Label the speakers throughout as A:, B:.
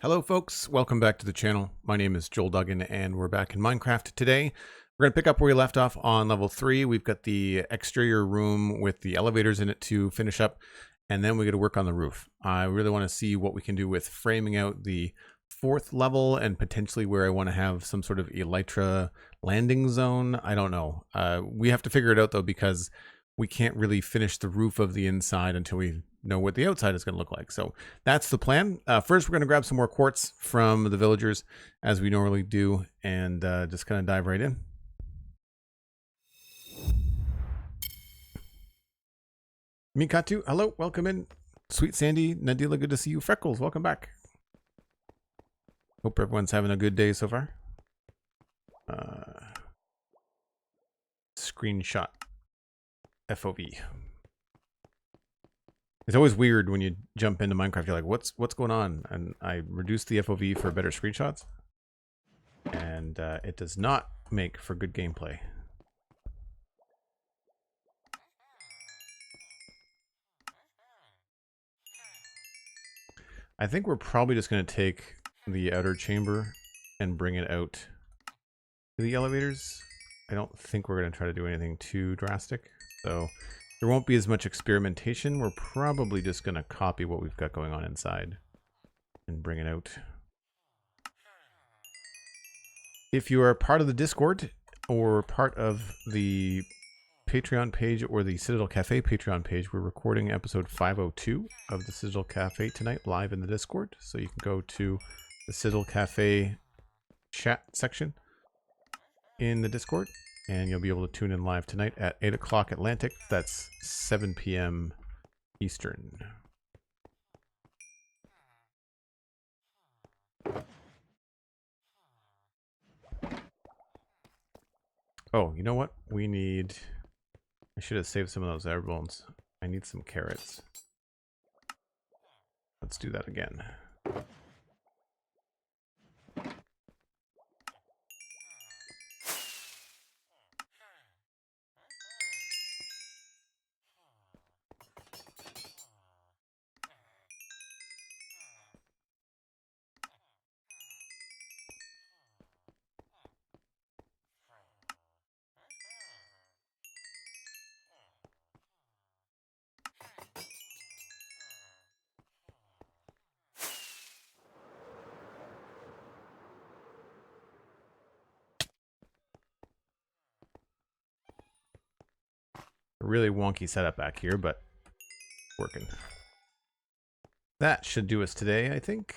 A: Hello folks, welcome back to the channel. My name is Joel Duggan and we're back in Minecraft today. We're going to pick up where we left off on level 3. We've got the exterior room with the elevators in it to finish up, and then we got to work on the roof. I really want to see what we can do with framing out the 4th level and potentially where I want to have some sort of elytra landing zone. I don't know. We have to figure it out though, because we can't really finish the roof of the inside until we know what the outside is going to look like. So that's the plan. First, we're going to grab some more quartz from the villagers, as we normally do, and just kind of dive right in. Mikatu, hello, welcome in. SweetSandi, Nadila, good to see you. Freckles, welcome back. Hope everyone's having a good day so far. Screenshot FOV. It's always weird when you jump into Minecraft. You're like, what's going on? And I reduced the FOV for better screenshots, and it does not make for good gameplay. I think we're probably just going to take the outer chamber and bring it out to the elevators. I don't think we're going to try to do anything too drastic, so there won't be as much experimentation. We're probably just going to copy what we've got going on inside and bring it out. If you are part of the Discord or part of the Patreon page or the Citadel Cafe Patreon page, we're recording episode 502 of the Citadel Cafe tonight live in the Discord. So you can go to the Citadel Cafe chat section in the Discord, and you'll be able to tune in live tonight at 8 o'clock Atlantic. That's 7 p.m. Eastern. Oh, you know what? We need... I should have saved some of those air bones. I need some carrots. Let's do that again. Really wonky setup back here, but working. That should do us today, I think.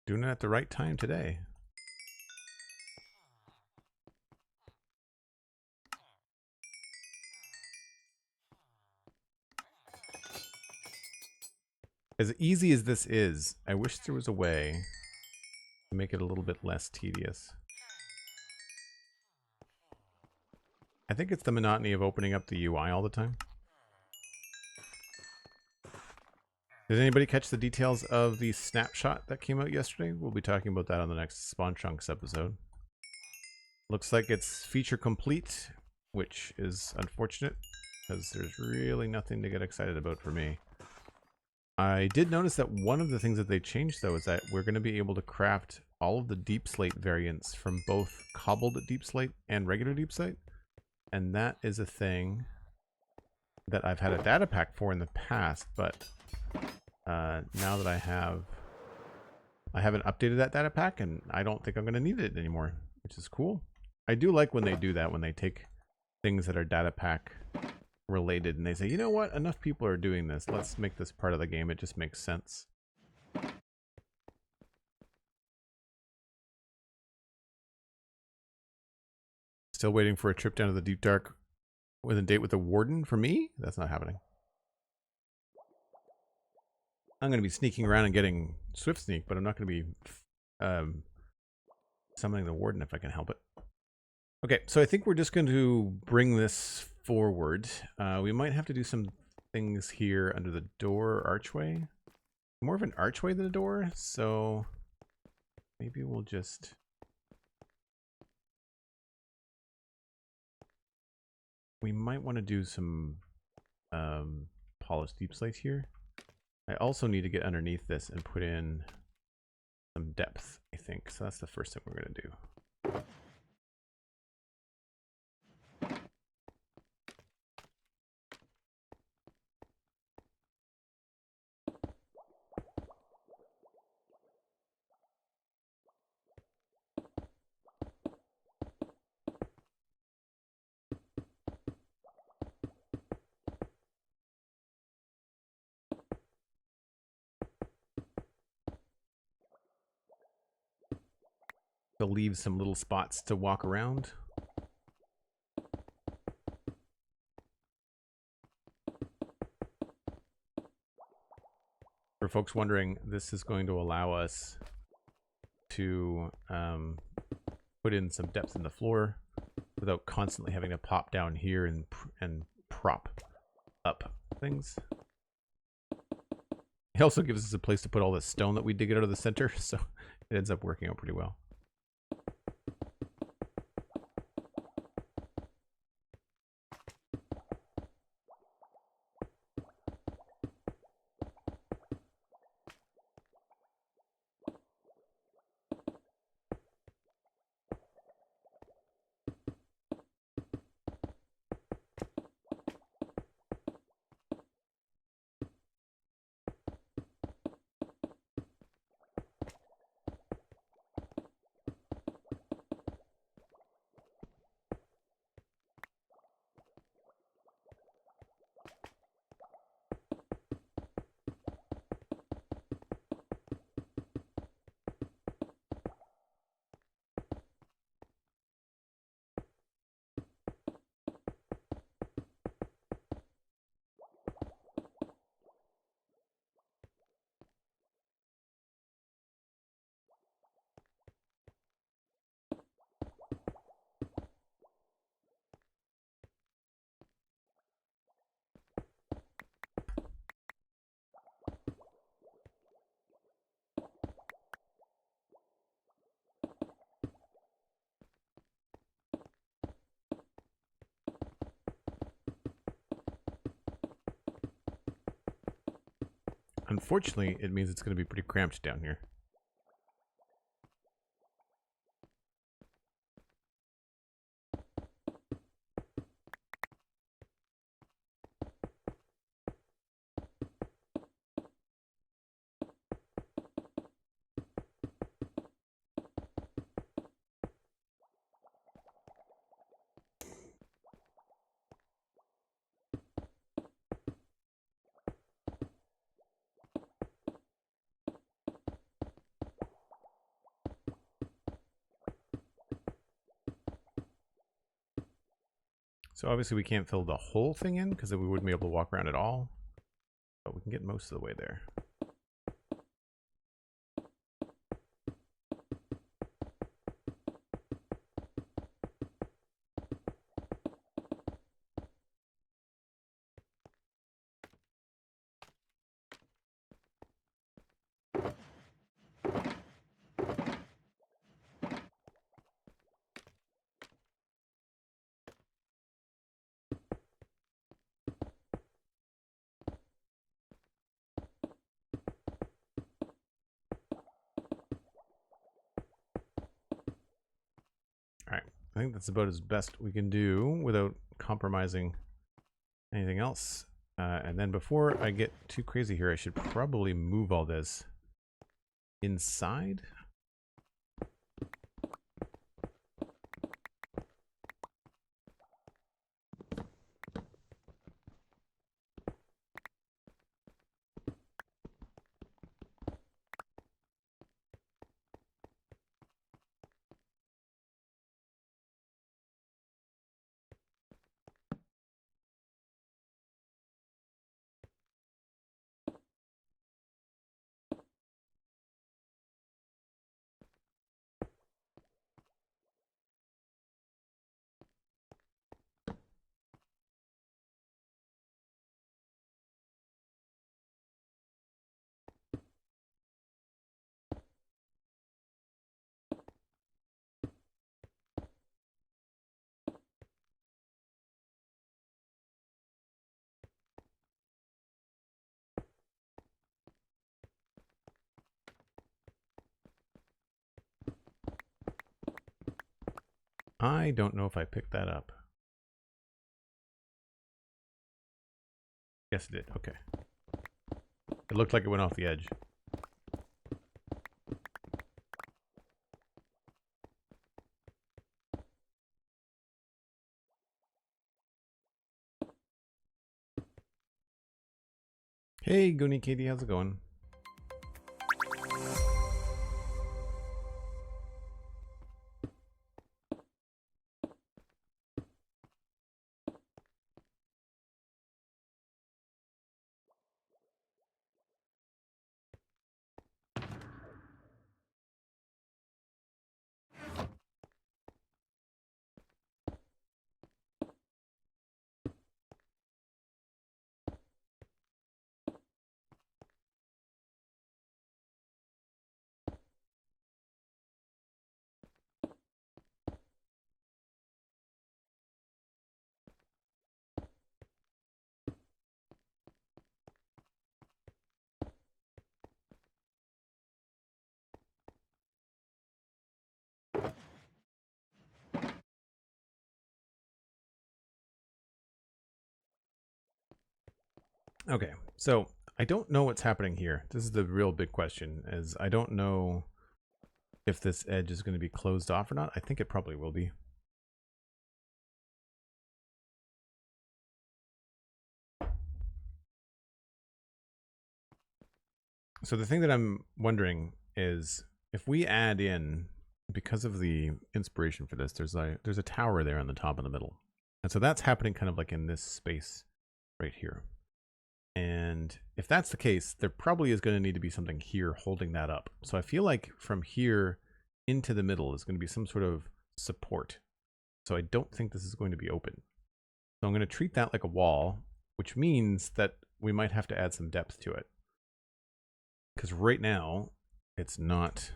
A: Doing it at the right time today. As easy as this is, I wish there was a way to make it a little bit less tedious. I think it's the monotony of opening up the UI all the time. Did anybody catch the details of the snapshot that came out yesterday? We'll be talking about that on the next Spawn Chunks episode. Looks like it's feature complete, which is unfortunate, because there's really nothing to get excited about for me. I did notice that one of the things that they changed, though, is that we're going to be able to craft all of the deep slate variants from both cobbled deep slate and regular deep slate. And that is a thing that I've had a data pack for in the past, but now that I haven't updated that data pack, and I don't think I'm going to need it anymore, which is cool. I do like when they do that, when they take things that are data pack related and they say, you know what, enough people are doing this, let's make this part of the game. It just makes sense. Still waiting for a trip down to the Deep Dark with a date with the Warden for me? That's not happening. I'm going to be sneaking around and getting Swift Sneak, but I'm not going to be summoning the Warden if I can help it. Okay, so I think we're just going to bring this forward. We might have to do some things here under the door archway. More of an archway than a door, so maybe we'll just... We might want to do some polished deep slate here. I also need to get underneath this and put in some depth, I think. So that's the first thing we're going to do. To leave some little spots to walk around. For folks wondering, this is going to allow us to put in some depth in the floor without constantly having to pop down here and prop up things. It also gives us a place to put all this stone that we dig out of the center, so it ends up working out pretty well. Unfortunately, it means it's going to be pretty cramped down here. So obviously we can't fill the whole thing in because then we wouldn't be able to walk around at all. But we can get most of the way there. Alright, I think that's about as best we can do without compromising anything else. And then before I get too crazy here, I should probably move all this inside. I don't know if I picked that up. Yes, it did. Okay. It looked like it went off the edge. Hey, Goonie Katie, how's it going? Okay, so I don't know what's happening here. This is the real big question, is I don't know if this edge is going to be closed off or not. I think it probably will be. So the thing that I'm wondering is if we add in, because of the inspiration for this, there's a tower there on the top in the middle. And so that's happening kind of like in this space right here. And if that's the case, there probably is going to need to be something here holding that up. So I feel like from here into the middle is going to be some sort of support. So I don't think this is going to be open. So I'm going to treat that like a wall, which means that we might have to add some depth to it. Because right now, it's not,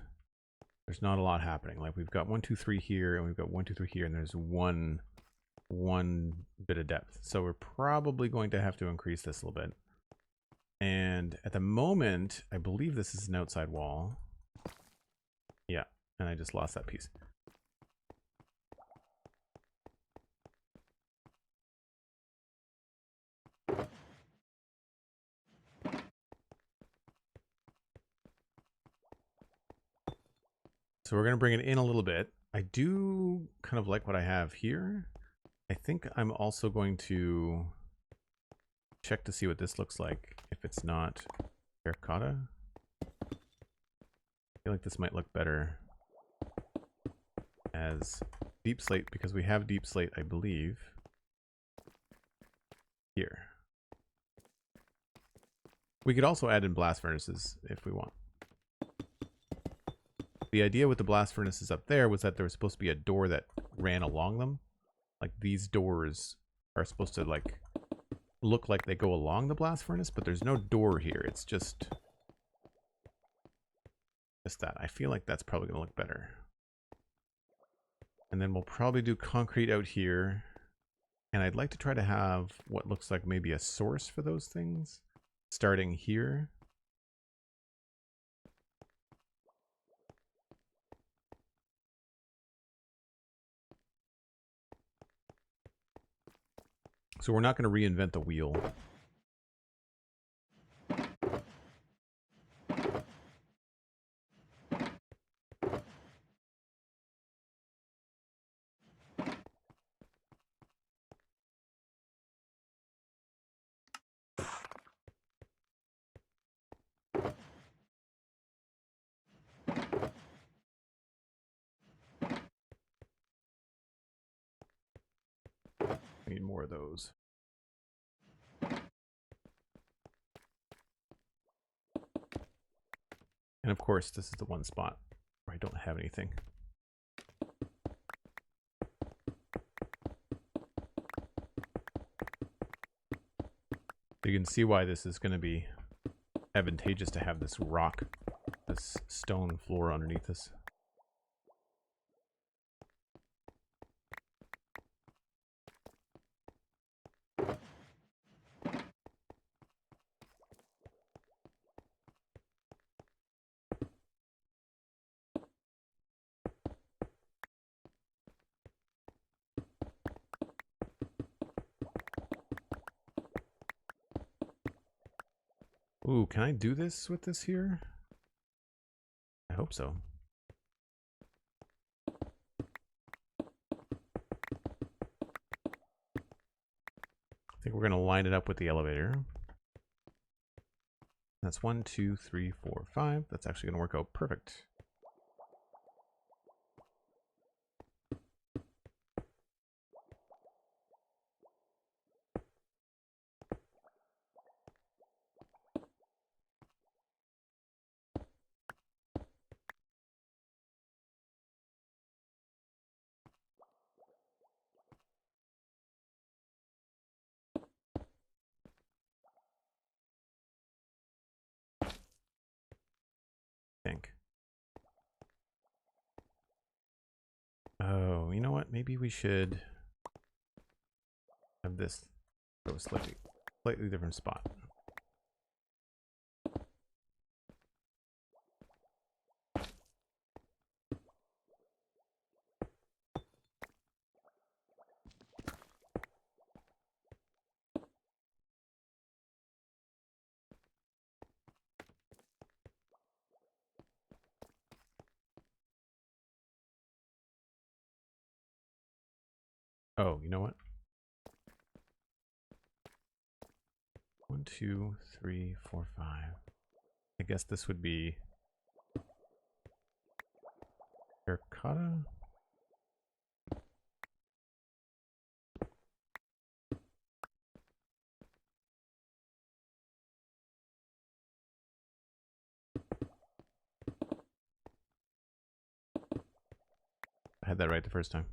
A: there's not a lot happening. Like we've got 1, 2, 3 here, and we've got 1, 2, 3 here, and there's one bit of depth. So we're probably going to have to increase this a little bit. And at the moment, I believe this is an outside wall. Yeah, and I just lost that piece. So we're going to bring it in a little bit. I do kind of like what I have here. I think I'm also going to check to see what this looks like if it's not terracotta. I feel like this might look better as deep slate because we have deep slate, I believe, here. We could also add in blast furnaces if we want. The idea with the blast furnaces up there was that there was supposed to be a door that ran along them. Like these doors are supposed to like look like they go along the blast furnace, but there's no door here. It's just that. I feel like that's probably going to look better. And then we'll probably do concrete out here. And I'd like to try to have what looks like maybe a source for those things starting here. So we're not going to reinvent the wheel. I need more of those. And of course, this is the one spot where I don't have anything. You can see why this is going to be advantageous to have this rock, this stone floor underneath us. can I do this with this here? I hope so. I think we're going to line it up with the elevator. That's 1, 2, 3, 4, 5. That's actually going to work out perfect. Think. Oh, you know what? Maybe we should have this go slightly different spot. Oh, you know what? 1, 2, 3, 4, 5. I guess this would be terracotta. I had that right the first time.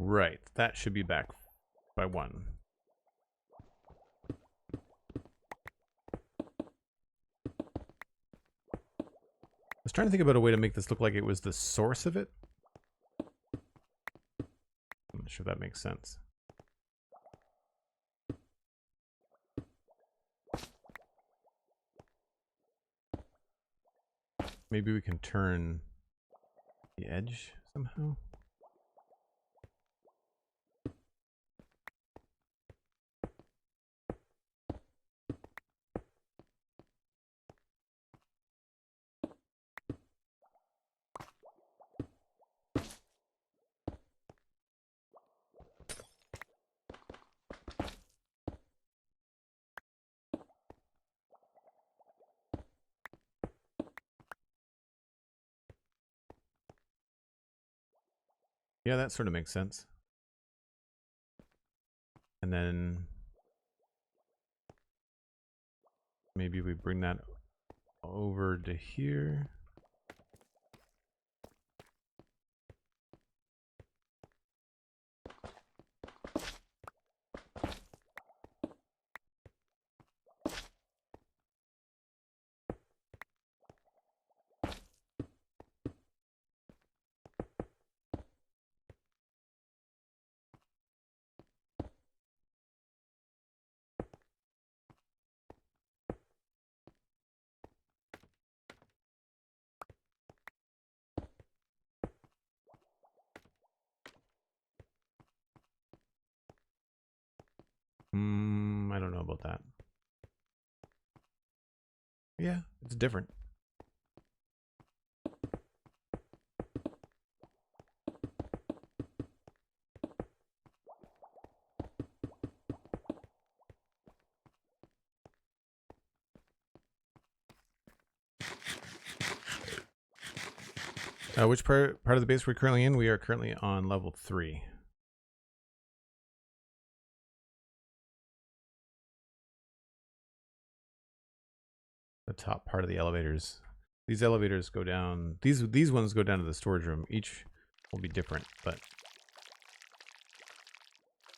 A: Right, that should be back by 1. I was trying to think about a way to make this look like it was the source of it. I'm not sure if that makes sense. Maybe we can turn the edge somehow. Yeah, that sort of makes sense. And then maybe we bring that over to here. I don't know about that. Yeah, it's different. Which part of the base we're currently in? We are currently on level 3. The top part of the elevators. These elevators go down. These ones go down to the storage room. Each will be different, but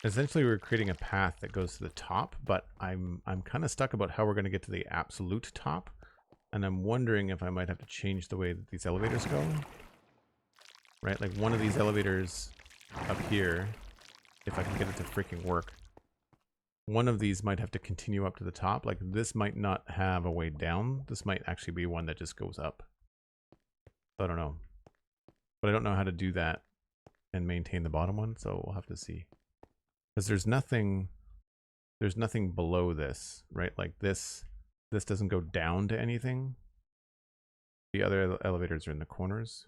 A: essentially we're creating a path that goes to the top. But I'm kind of stuck about how we're going to get to the absolute top, and I'm wondering if I might have to change the way that these elevators go. Right, like one of these elevators up here, if I can get it to freaking work. One of these might have to continue up to the top. Like this might not have a way down. This might actually be one that just goes up. So I don't know. But I don't know how to do that and maintain the bottom one, so we'll have to see. Because there's nothing below this, right? Like this doesn't go down to anything. The other elevators are in the corners.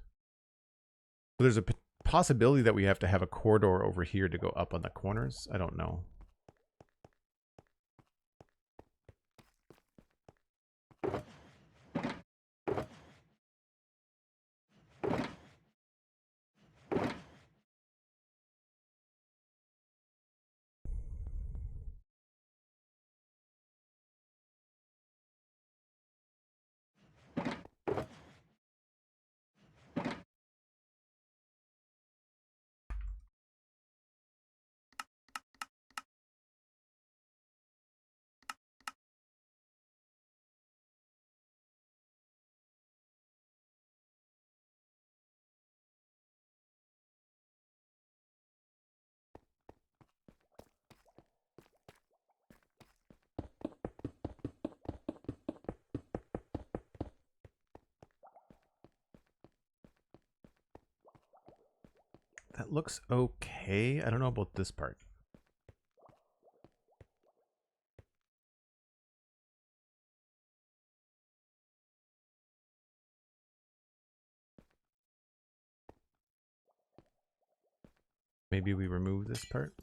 A: So there's a possibility that we have to have a corridor over here to go up on the corners. I don't know. That looks okay. I don't know about this part. Maybe we remove this part.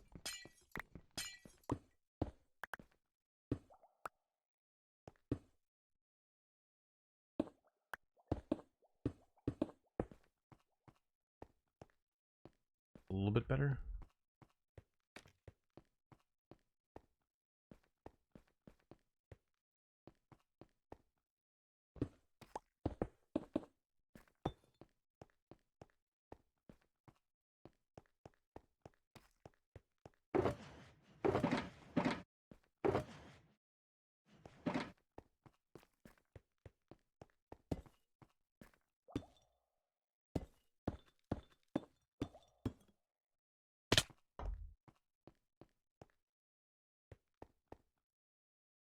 A: A little bit better.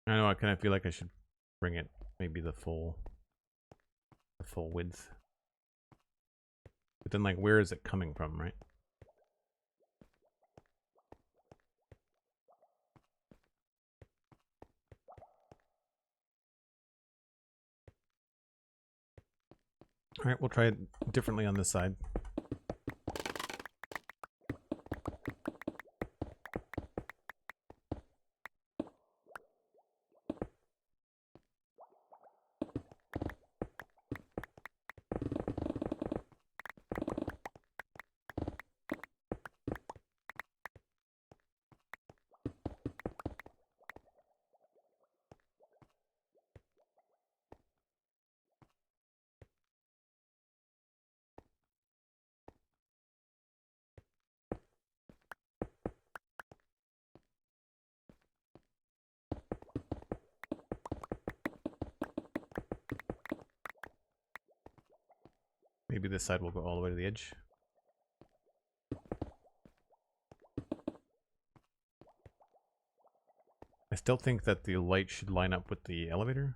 A: I know, I kind of feel like I should bring it maybe the full width. But then, like, where is it coming from, right? All right, we'll try it differently on this side. Maybe this side will go all the way to the edge. I still think that the light should line up with the elevator.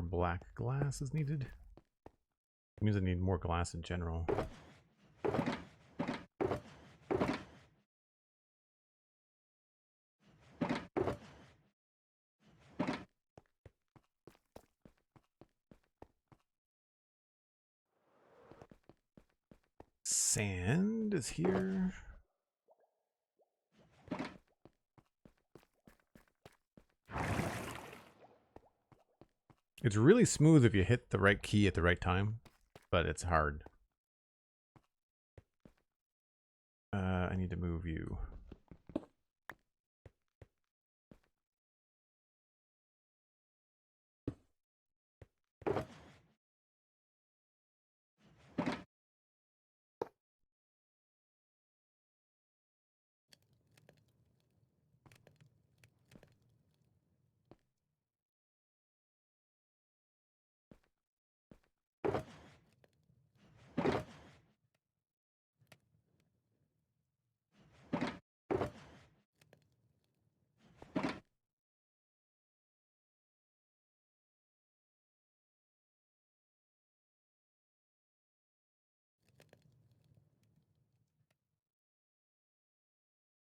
A: more black glass is needed. It means I need more glass in general. Sand is here. It's really smooth if you hit the right key at the right time, but it's hard. I need to move you.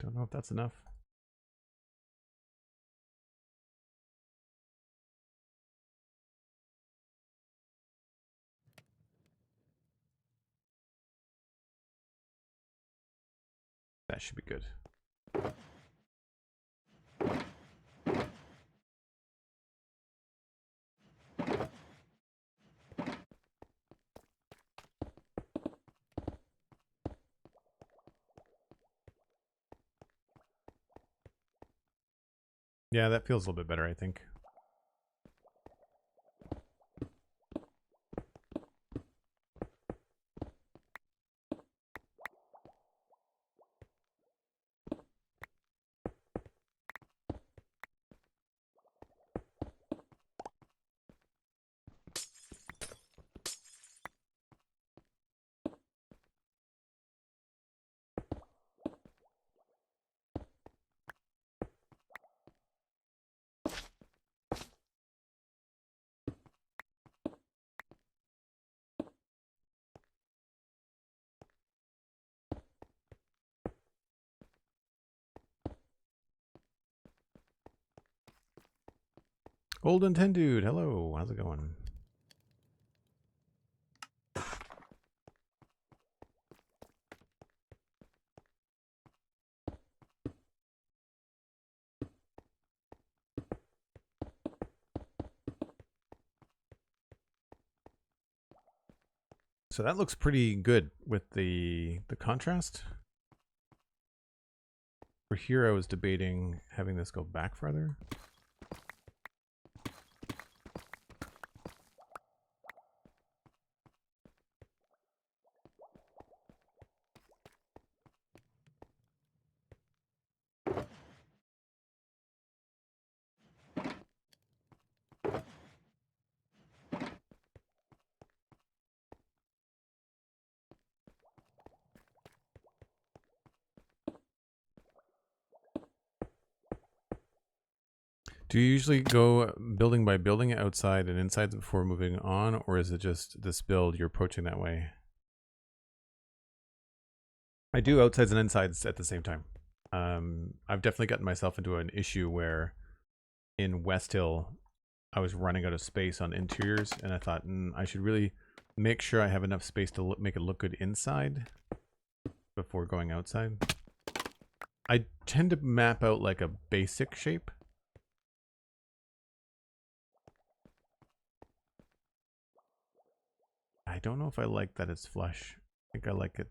A: Don't know if that's enough. That should be good. Yeah, that feels a little bit better, I think. Golden 10 dude, hello, how's it going? So that looks pretty good with the contrast. For here I was debating having this go back farther. Do you usually go building by building outside and inside before moving on, or is it just this build you're approaching that way? I do outsides and insides at the same time. I've definitely gotten myself into an issue where in West Hill I was running out of space on interiors, and I thought I should really make sure I have enough space to make it look good inside before going outside. I tend to map out like a basic shape. I don't know if I like that it's flush. I think I like it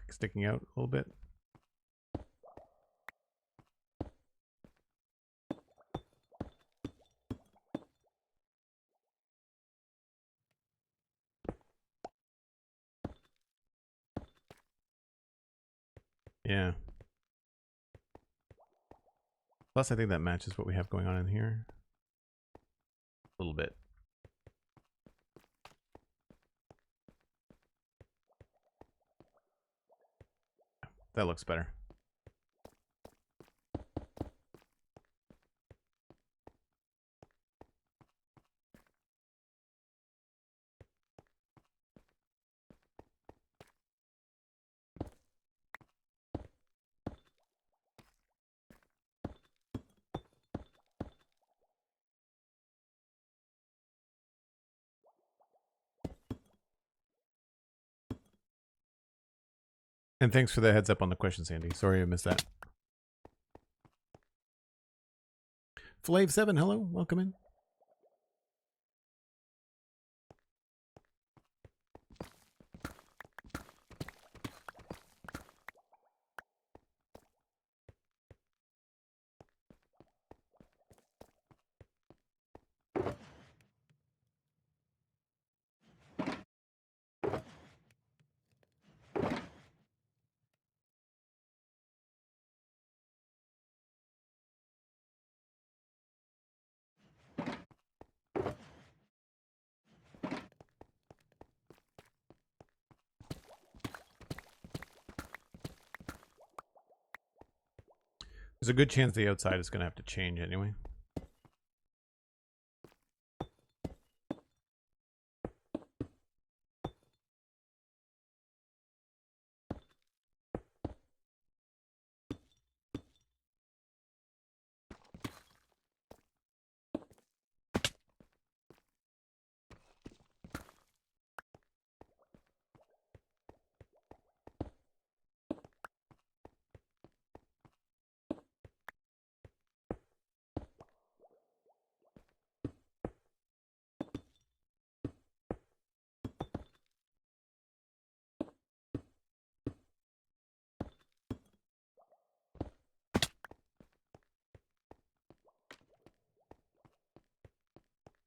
A: sticking out a little bit. Yeah. Plus, I think that matches what we have going on in here. A little bit. That looks better. And thanks for the heads up on the question, Sandy. Sorry I missed that. Flave7, hello. Welcome in. There's a good chance the outside is going to have to change anyway.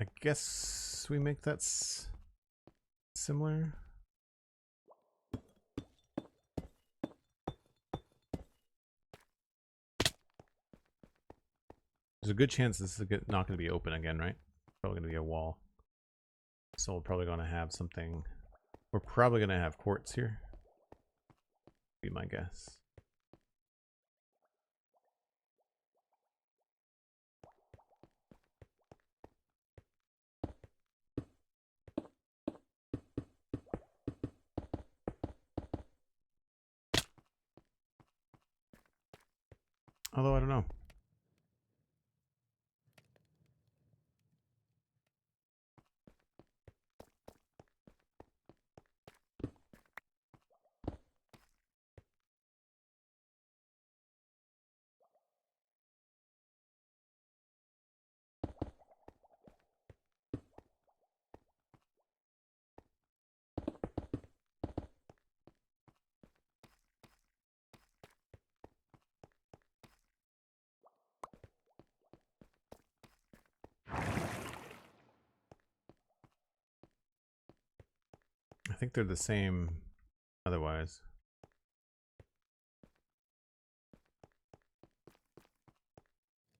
A: I guess we make that similar. There's a good chance this is not going to be open again, right? Probably going to be a wall. So we're probably going to have something. We're probably going to have quartz here. Be my guess. Although I don't know. I think they're the same otherwise.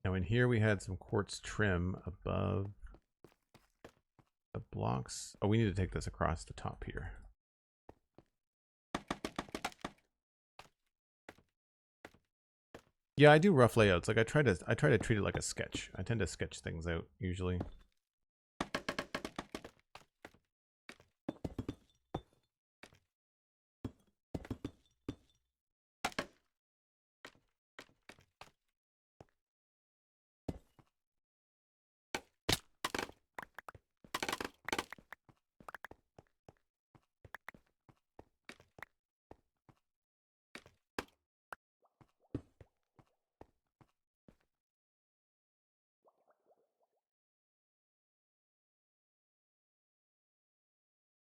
A: Now in here we had some quartz trim above the blocks. Oh, we need to take this across the top here. Yeah, I do rough layouts. Like I try to treat it like a sketch. I tend to sketch things out usually.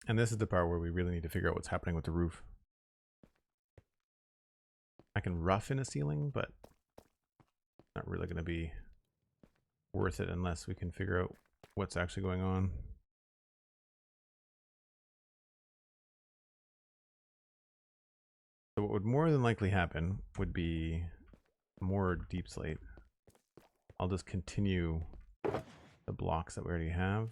A: And this is the part where we really need to figure out what's happening with the roof. I can rough in a ceiling, but not really going to be worth it unless we can figure out what's actually going on. So what would more than likely happen would be more deep slate. I'll just continue the blocks that we already have.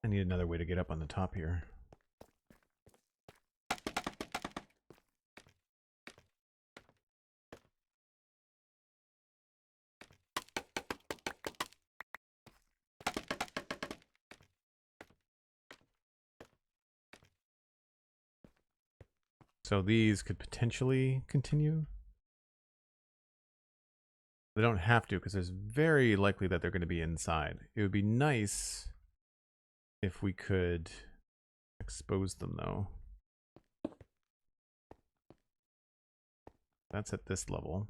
A: I need another way to get up on the top here. So these could potentially continue. They don't have to, because it's very likely that they're going to be inside. It would be nice if we could expose them, though. That's at this level.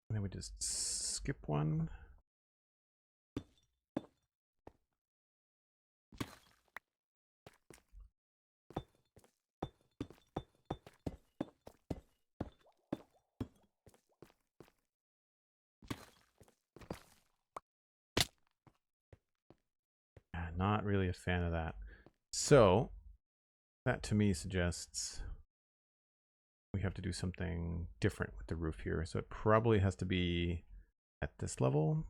A: And then we just skip one. Not really a fan of that. So that to me suggests we have to do something different with the roof here. So it probably has to be at this level,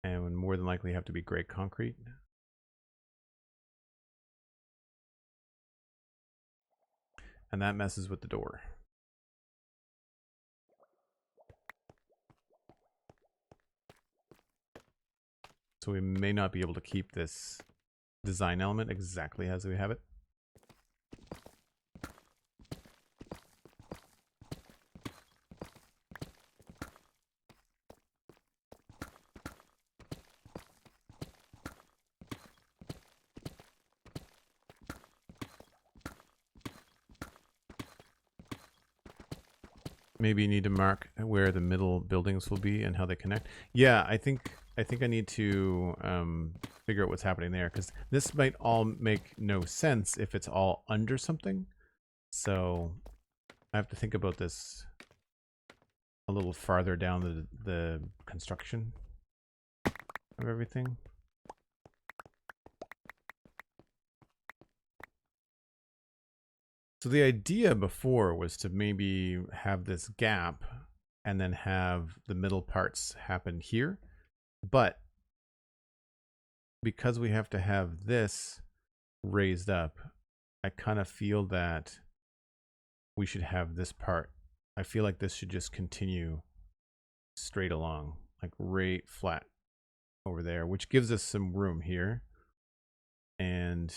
A: and would more than likely have to be gray concrete. And that messes with the door. So we may not be able to keep this design element exactly as we have it. Maybe you need to mark where the middle buildings will be and how they connect. Yeah, I think I need to figure out what's happening there, because this might all make no sense if it's all under something. So I have to think about this a little farther down the construction of everything. So the idea before was to maybe have this gap and then have the middle parts happen here. But because we have to have this raised up, I kind of feel that we should have this part. I feel like this should just continue straight along, like right flat over there, which gives us some room here. And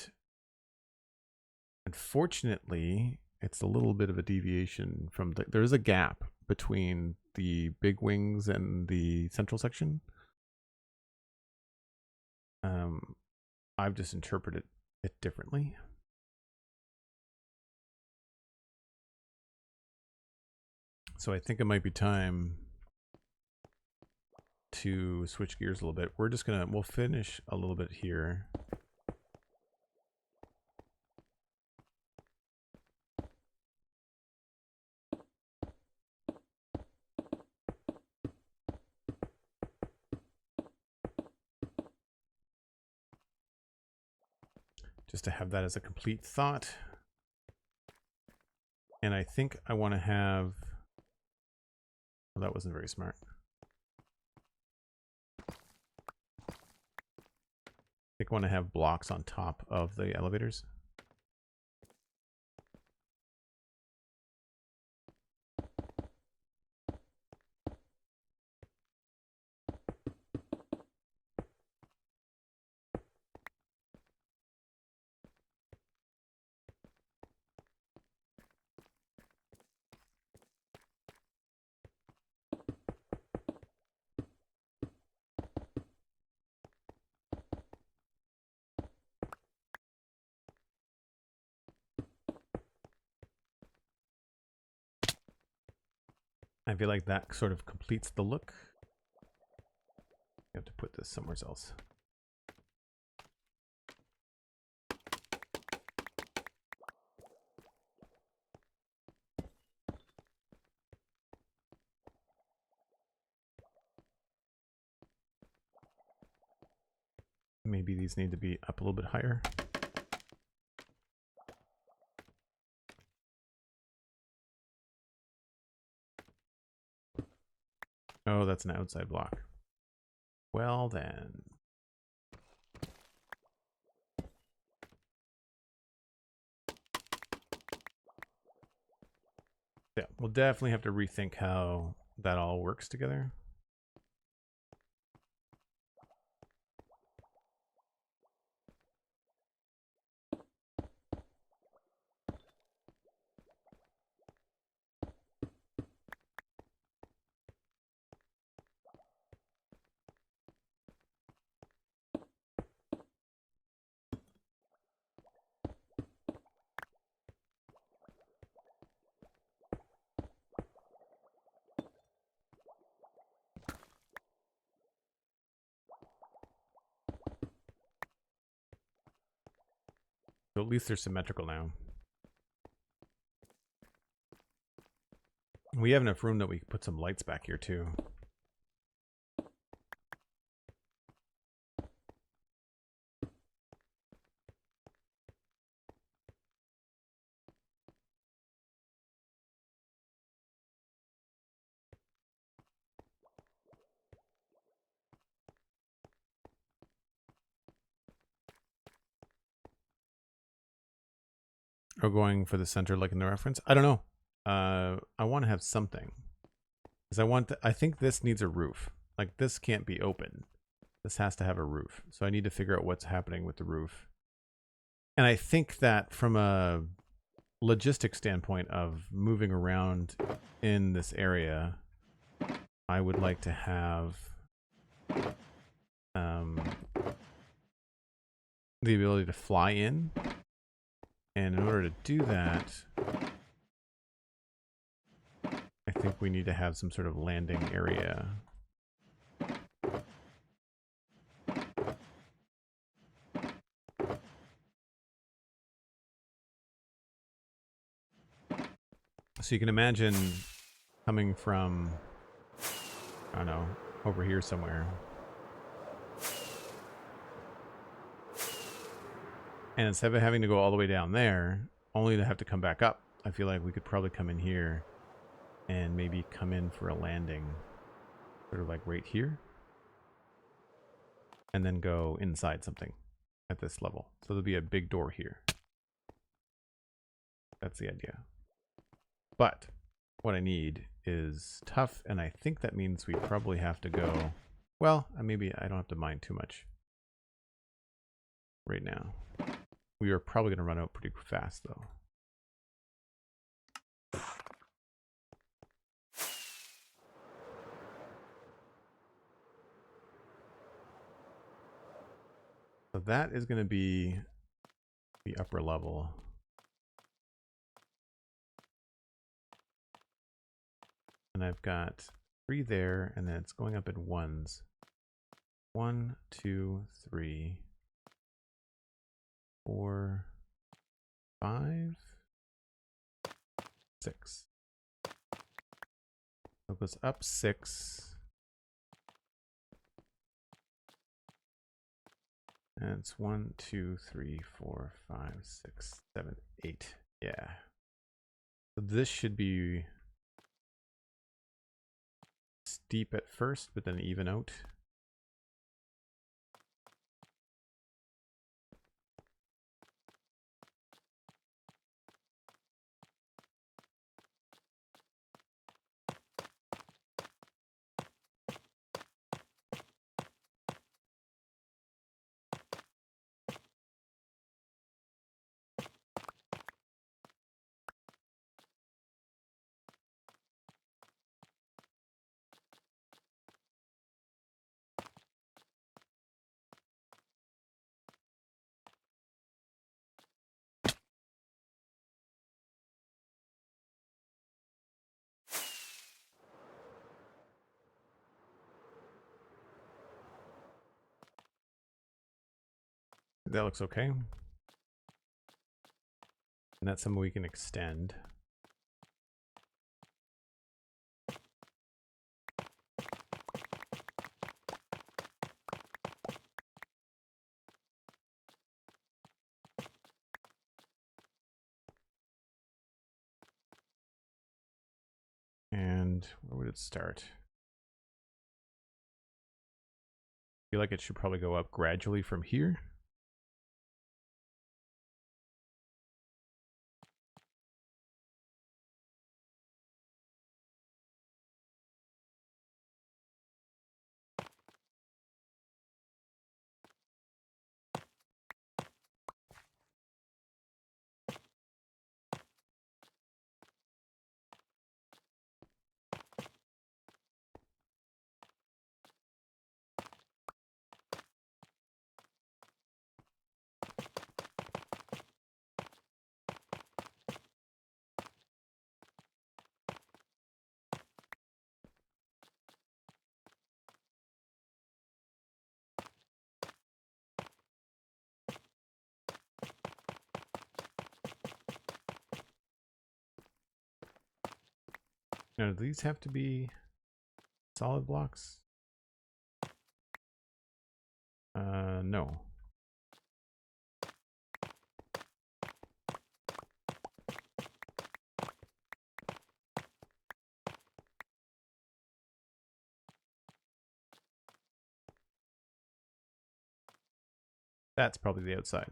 A: unfortunately, it's a little bit of a deviation from there is a gap between the big wings and the central section. I've just interpreted it differently. So I think it might be time to switch gears a little bit. We'll finish a little bit here. Just to have that as a complete thought. And I think I want to have, well, that wasn't very smart. I think I want to have blocks on top of the elevators. I feel like that sort of completes the look. You have to put this somewhere else. Maybe these need to be up a little bit higher. Oh, that's an outside block. Well then. Yeah, we'll definitely have to rethink how that all works together. So at least they're symmetrical now. We have enough room that we can put some lights back here too. Or going for the center like in the reference? I don't know. I want to have something. Because I think this needs a roof. Like this can't be open. This has to have a roof. So I need to figure out what's happening with the roof. And I think that from a logistics standpoint of moving around in this area, I would like to have the ability to fly in. And in order to do that, I think we need to have some sort of landing area. So you can imagine coming from, I don't know, over here somewhere. And instead of having to go all the way down there, only to have to come back up, I feel like we could probably come in here and maybe come in for a landing. Sort of like right here. And then go inside something at this level. So there'll be a big door here. That's the idea. But what I need is tough, and I think that means we probably have to go, well, maybe I don't have to mine too much right now. We are probably going to run out pretty fast, though. So that is going to be the upper level. And I've got 3 there, and then it's going up in ones. 1, 2, 3, 4, 5, 6. So it goes up 6. And it's 1, 2, 3, 4, 5, 6, 7, 8. Yeah. So this should be steep at first, but then even out. That looks okay. And that's something we can extend. And where would it start? feel like it should probably go up gradually from here. Now, do these have to be solid blocks? No. That's probably the outside.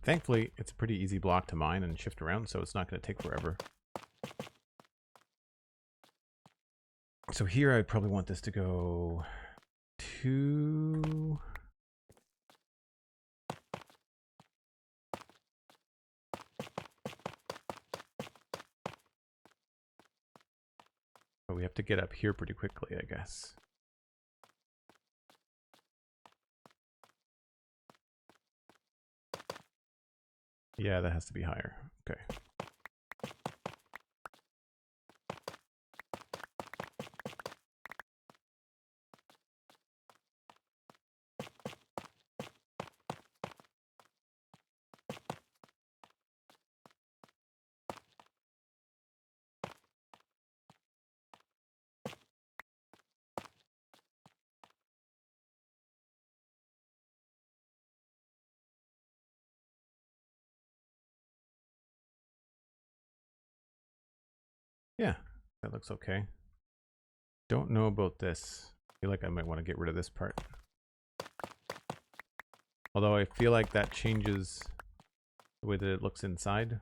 A: Thankfully, it's a pretty easy block to mine and shift around, so it's not going to take forever. So here I'd probably want this to go 2... But we have to get up here pretty quickly, I guess. Yeah, that has to be higher. Okay. Yeah, that looks okay. Don't know about this. I feel like I might want to get rid of this part. Although I feel like that changes the way that it looks inside.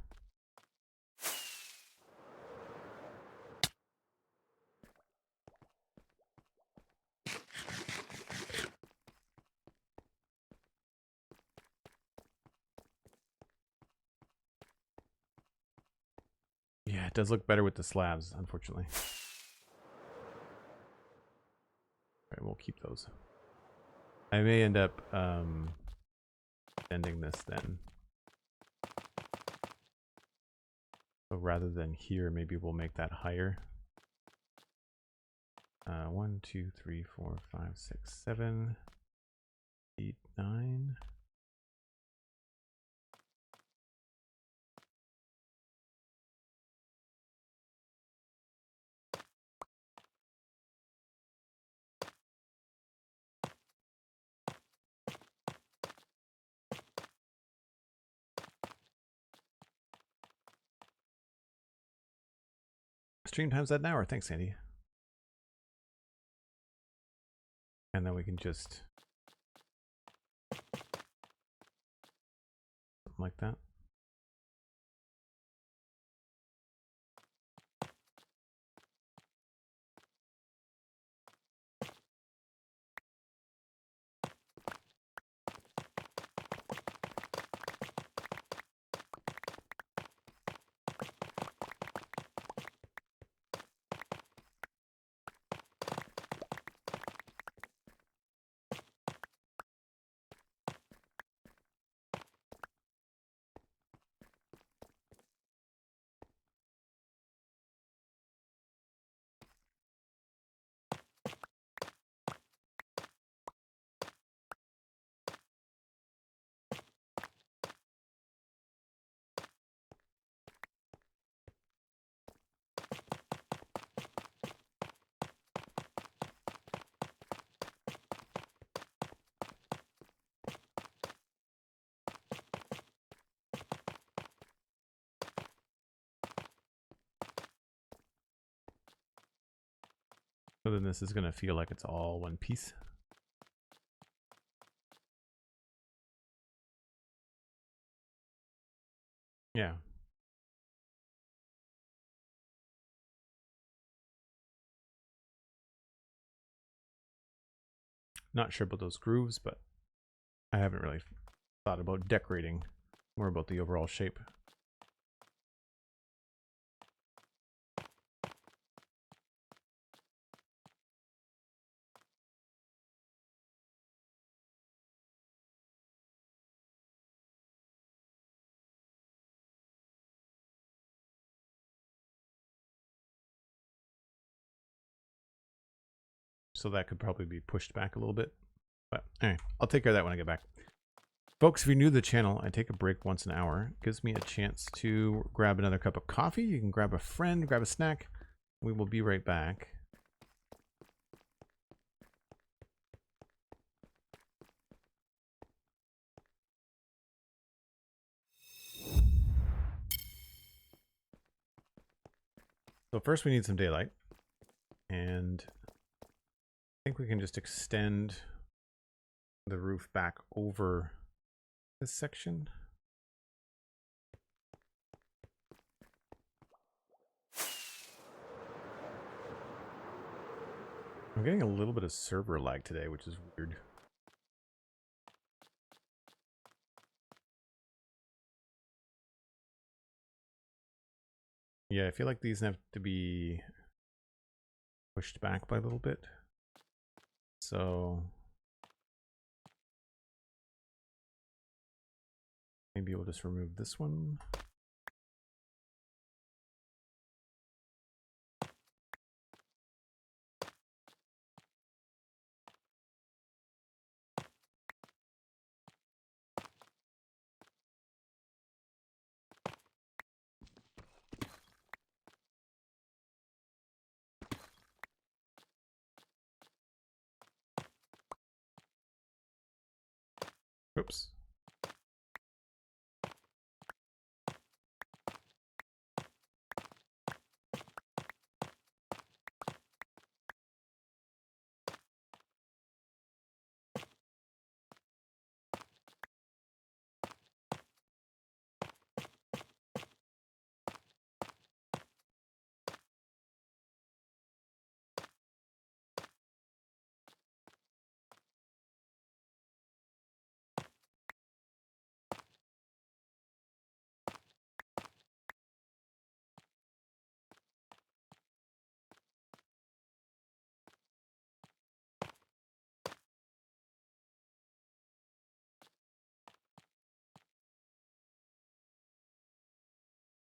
A: Yeah, it does look better with the slabs, unfortunately. Alright, we'll keep those. I may end up ending this then. So rather than here, maybe we'll make that higher. 1, 2, 3, 4, 5, 6, 7, 8, 9. Stream time's at an hour. Thanks, Sandy. And then we can just something like that. So then this is going to feel like it's all one piece. Yeah. Not sure about those grooves, but I haven't really thought about decorating, more about the overall shape. So that could probably be pushed back a little bit. But anyway, I'll take care of that when I get back. Folks, if you're new to the channel, I take a break once an hour. It gives me a chance to grab another cup of coffee. You can grab a friend, grab a snack. We will be right back. So first we need some daylight. And I think we can just extend the roof back over this section. I'm getting a little bit of server lag today, which is weird. Yeah, I feel like these have to be pushed back by a little bit. So maybe we'll just remove this one. Oops.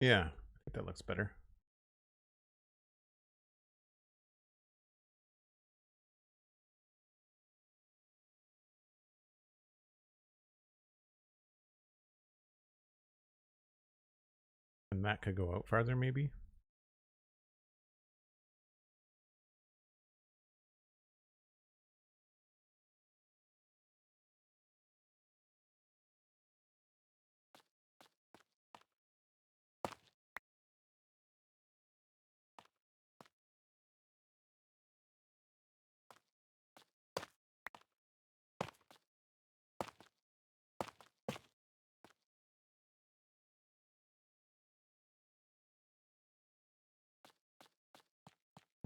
A: Yeah, I think that looks better. And that could go out farther, maybe.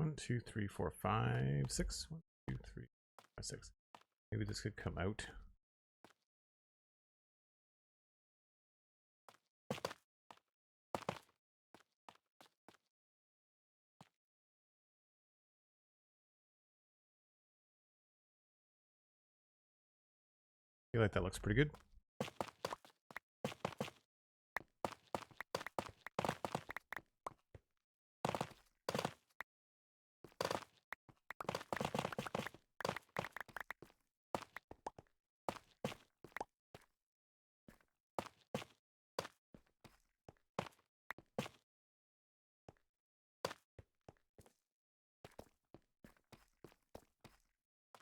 A: One, two, three, four, five, six. 1, 2, 3, 4, 5, 6. Maybe this could come out. I feel like that looks pretty good.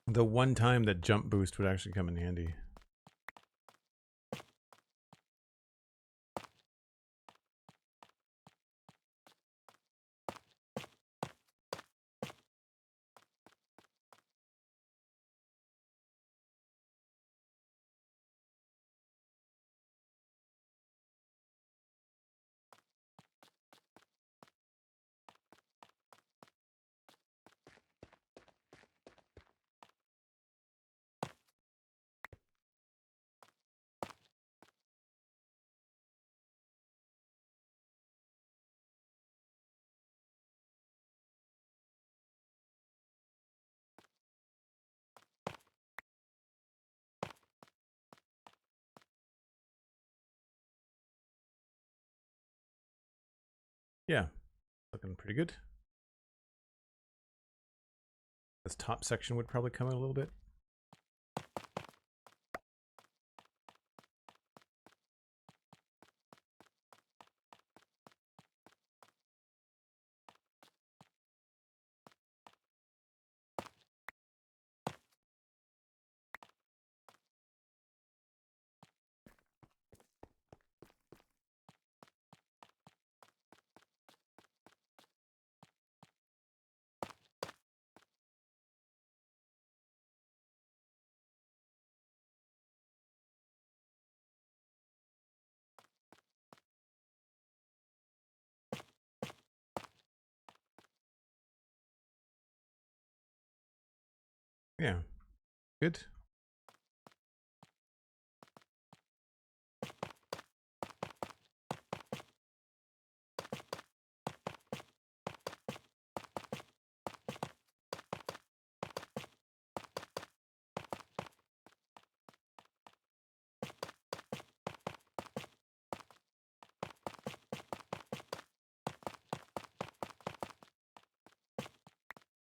A: The one time that jump boost would actually come in handy. Yeah, looking pretty good. This top section would probably come in a little bit. Yeah, good.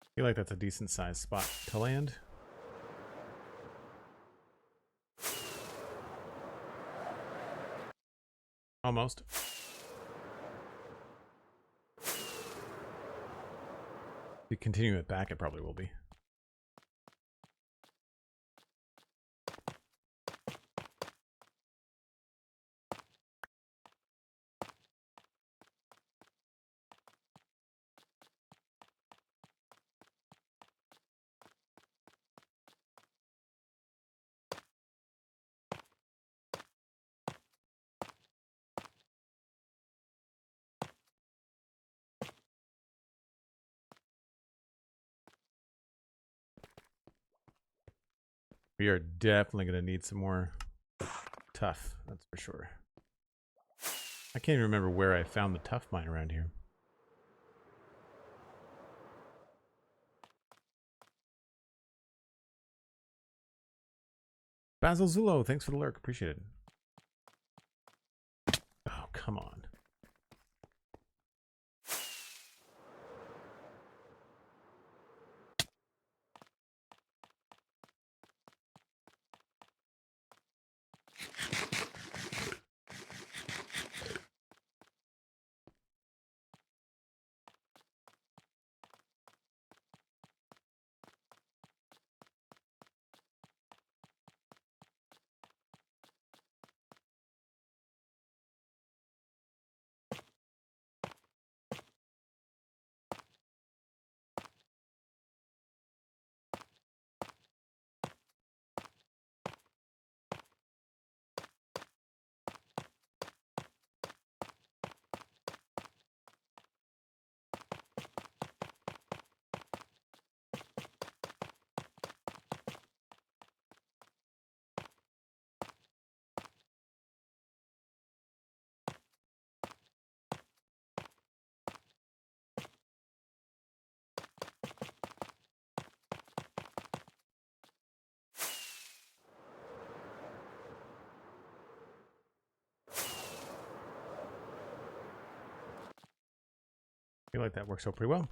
A: I feel like that's a decent sized spot to land. Almost. If you continue it back, it probably will be. We are definitely going to need some more tough, that's for sure. I can't even remember where I found the tough mine around here. Basil Zulo, thanks for the lurk. Appreciate it. Oh, come on. I feel like that works out pretty well.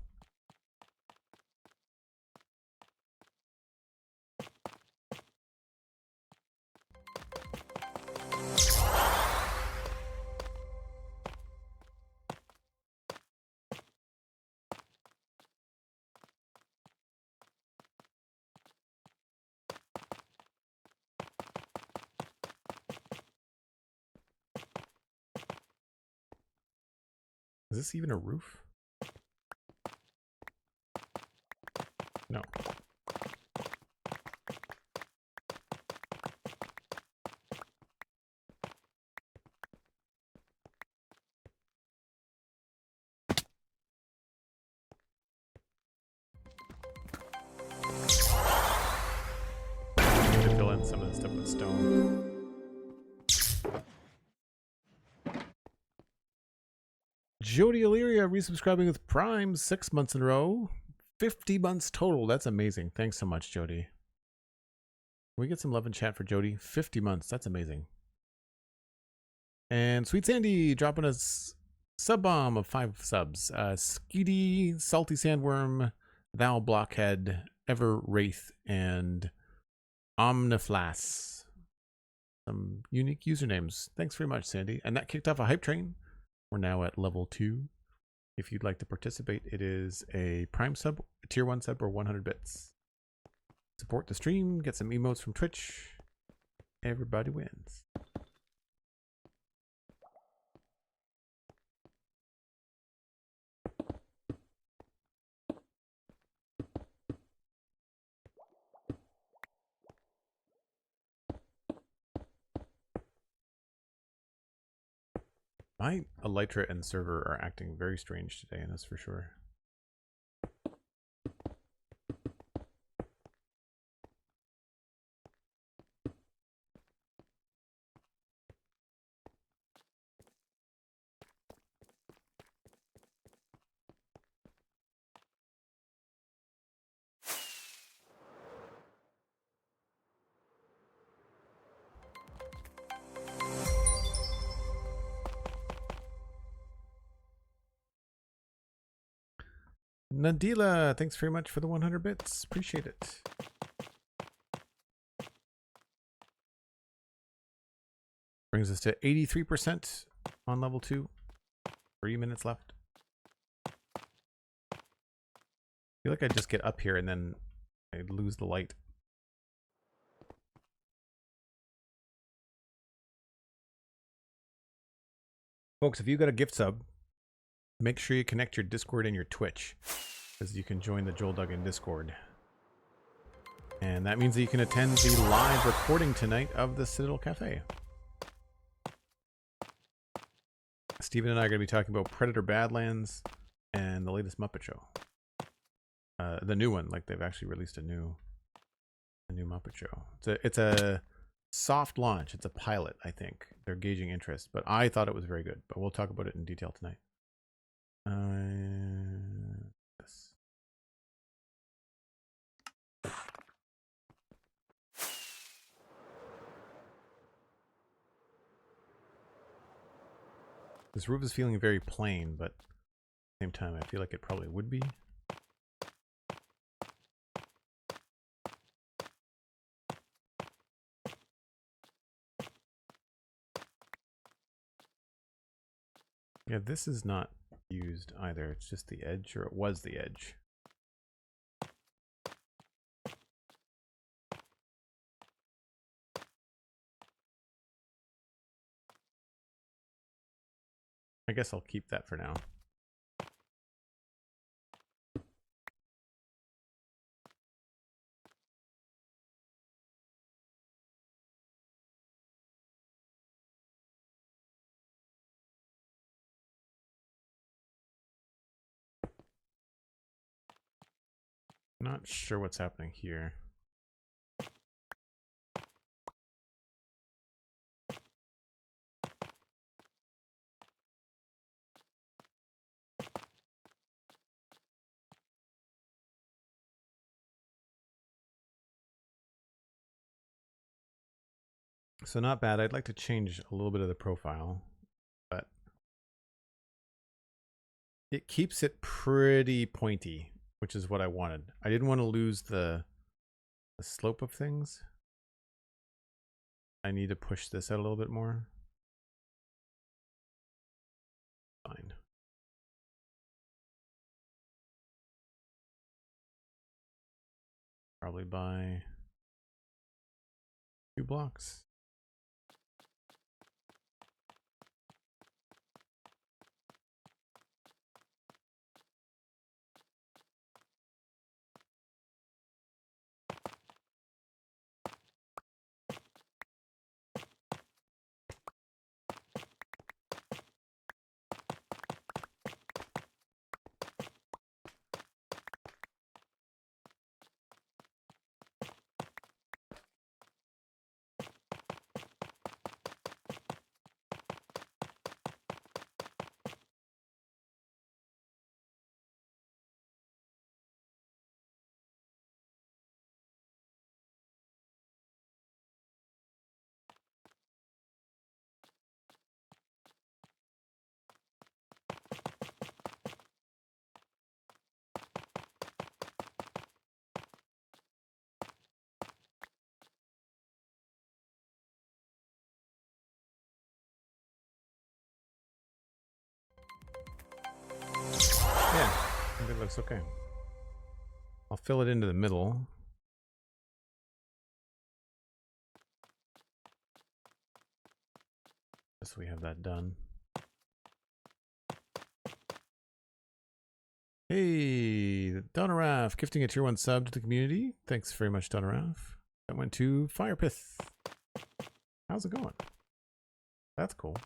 A: Is this even a roof? No. I need to fill in some of this stuff with stone. Jody Illyria resubscribing with Prime 6 months in a row. 50 months total. That's amazing. Thanks so much, Jody. Can we get some love in chat for Jody? 50 months. That's amazing. And SweetSandi dropping us Subbomb of 5 subs. Skeety, Salty Sandworm, Thou Blockhead, Ever Wraith, and Omniflas. Some unique usernames. Thanks very much, Sandy. And that kicked off a hype train. We're now at level 2. If you'd like to participate, it is a Prime sub, a Tier 1 sub, or 100 bits. Support the stream, get some emotes from Twitch. Everybody wins. My Elytra and server are acting very strange today, and that's for sure. Nadila, thanks very much for the 100 bits. Appreciate it. Brings us to 83% on level 2. 3 minutes left. I feel like I just get up here and then I lose the light. Folks, if you got a gift sub, make sure you connect your Discord and your Twitch, because you can join the Joel Duggan Discord. And that means that you can attend the live recording tonight of the Citadel Cafe. Steven and I are going to be talking about Predator Badlands and the latest Muppet Show. The new one, like they've actually released a new Muppet Show. It's a soft launch. It's a pilot, I think. They're gauging interest, but I thought it was very good. But we'll talk about it in detail tonight. Yes. This roof is feeling very plain, but at the same time, I feel like it probably would be. Yeah, this is not used either. It's just the edge, or it was the edge. I guess I'll keep that for now. Not sure what's happening here. So not bad. I'd like to change a little bit of the profile, but it keeps it pretty pointy, which is what I wanted. I didn't want to lose the slope of things. I need to push this out a little bit more. Fine. Probably by 2 blocks. looks okay. I'll fill it into the middle. Just so we have that done. Hey, Dalara, gifting a tier 1 sub to the community. Thanks very much, Dalara. That went to Firepith. How's it going? That's cool.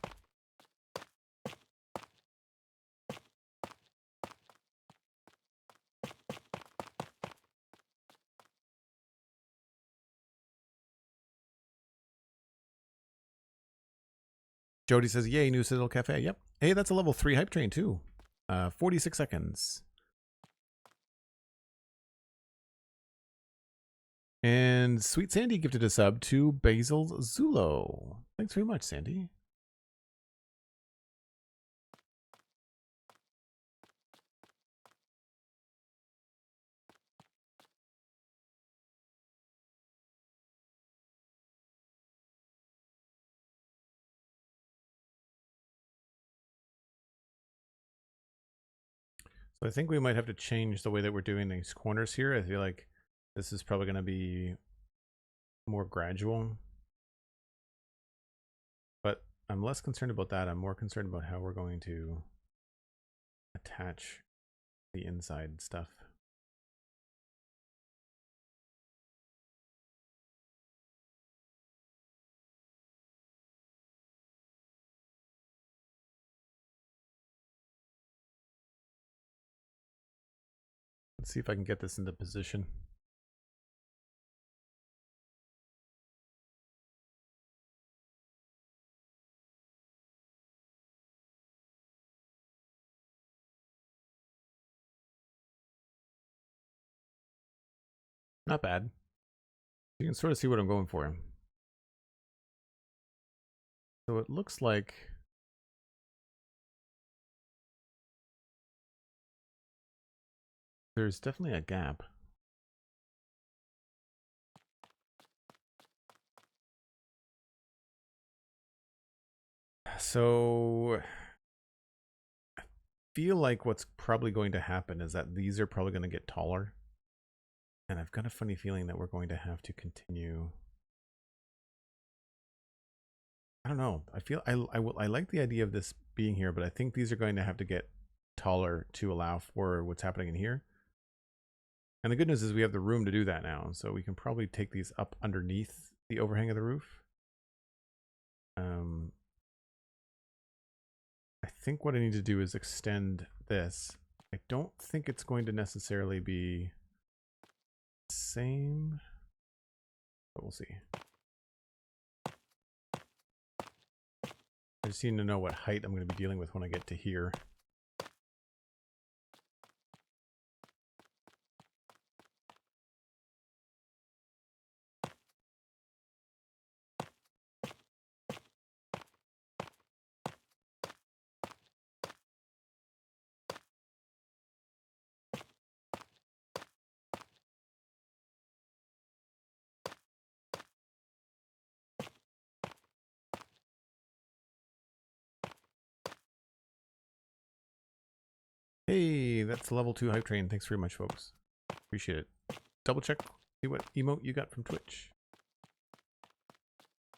A: Jody says, yay, new Citadel Cafe. Yep. Hey, that's a level 3 hype train too. 46 seconds. And SweetSandi gifted a sub to Basil Zulo. Thanks very much, Sandy. So I think we might have to change the way that we're doing these corners here. I feel like this is probably going to be more gradual. But I'm less concerned about that. I'm more concerned about how we're going to attach the inside stuff. Let's see if I can get this into position. Not bad. You can sort of see what I'm going for. So it looks like there's definitely a gap. So I feel like what's probably going to happen is that these are probably going to get taller. And I've got a funny feeling that we're going to have to continue. I don't know. I feel I like the idea of this being here, but I think these are going to have to get taller to allow for what's happening in here. And the good news is we have the room to do that now. So we can probably take these up underneath the overhang of the roof. I think what I need to do is extend this. I don't think it's going to necessarily be the same, but we'll see. I just need to know what height I'm going to be dealing with when I get to here. Hey, that's level 2 hype train. Thanks very much, folks. Appreciate it. Double check, see what emote you got from Twitch.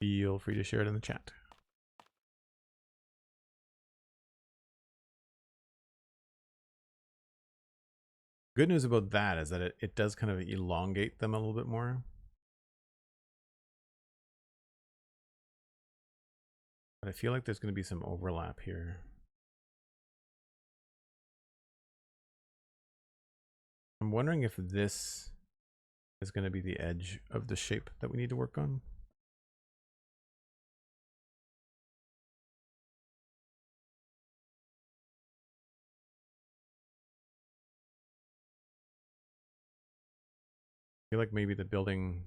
A: Feel free to share it in the chat. Good news about that is that it does kind of elongate them a little bit more. But I feel like there's going to be some overlap here. I'm wondering if this is going to be the edge of the shape that we need to work on. I feel like maybe the building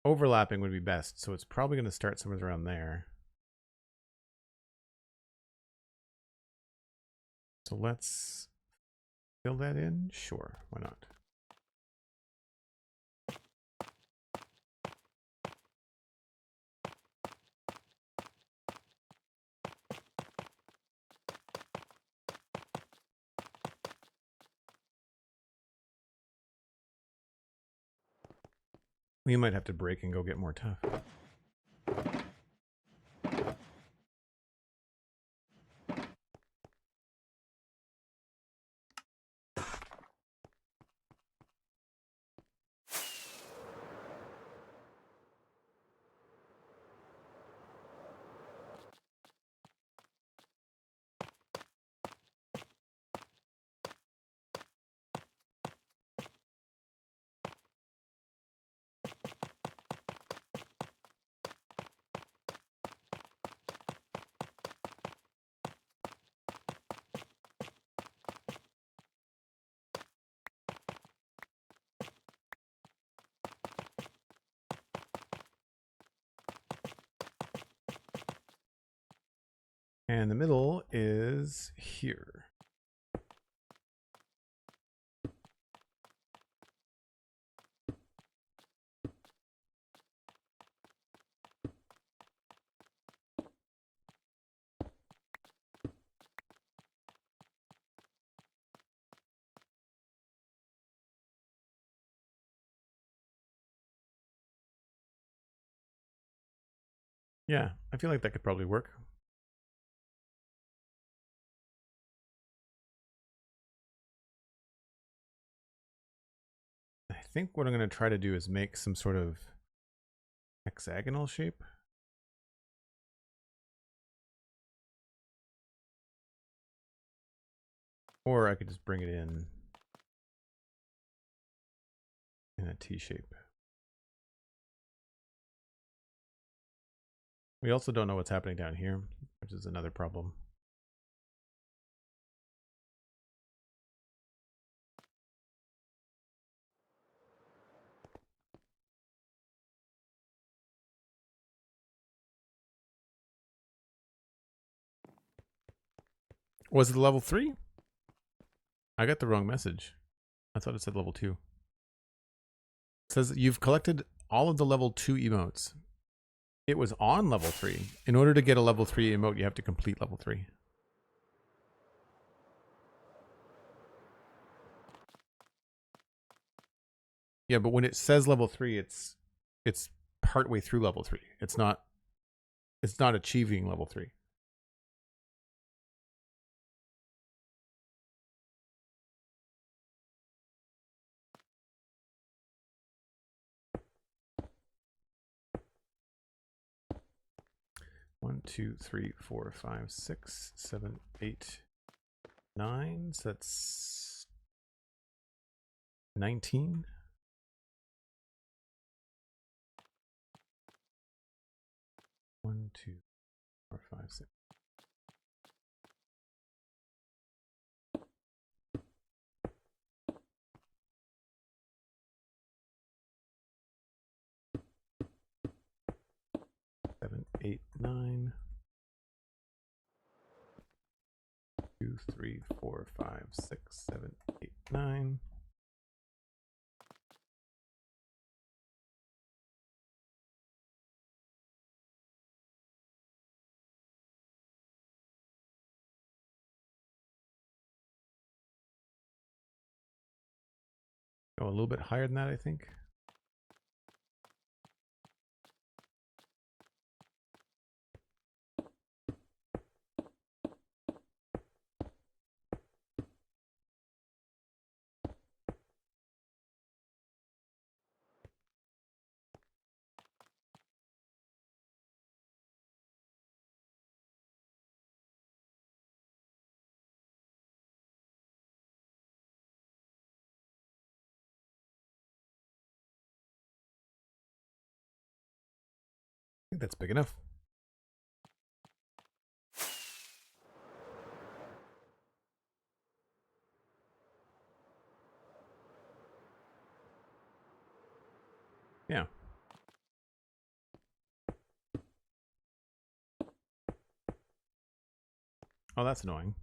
A: overlapping would be best. So it's probably going to start somewhere around there. So let's fill that in. Sure, why not? We might have to break and go get more tough. And the middle is here. Yeah, I feel like that could probably work. I think what I'm going to try to do is make some sort of hexagonal shape. Or I could just bring it in a T shape. We also don't know what's happening down here, which is another problem. Was it level 3? I got the wrong message. I thought it said level 2. It says you've collected all of the level 2 emotes. It was on level 3. In order to get a level 3 emote, you have to complete level 3. Yeah, but when it says level 3, it's partway through level 3. It's not achieving level 3. One, 2, 3, 4, 5, 6, 7, 8, 9. So that's 19. One, 2, 4, 5, 6. Seven, 8, 9. 2, 3, 4, 5, 6, 7, 8, 9. Go a little bit higher than that, I think. I think that's big enough. Yeah. Oh, that's annoying.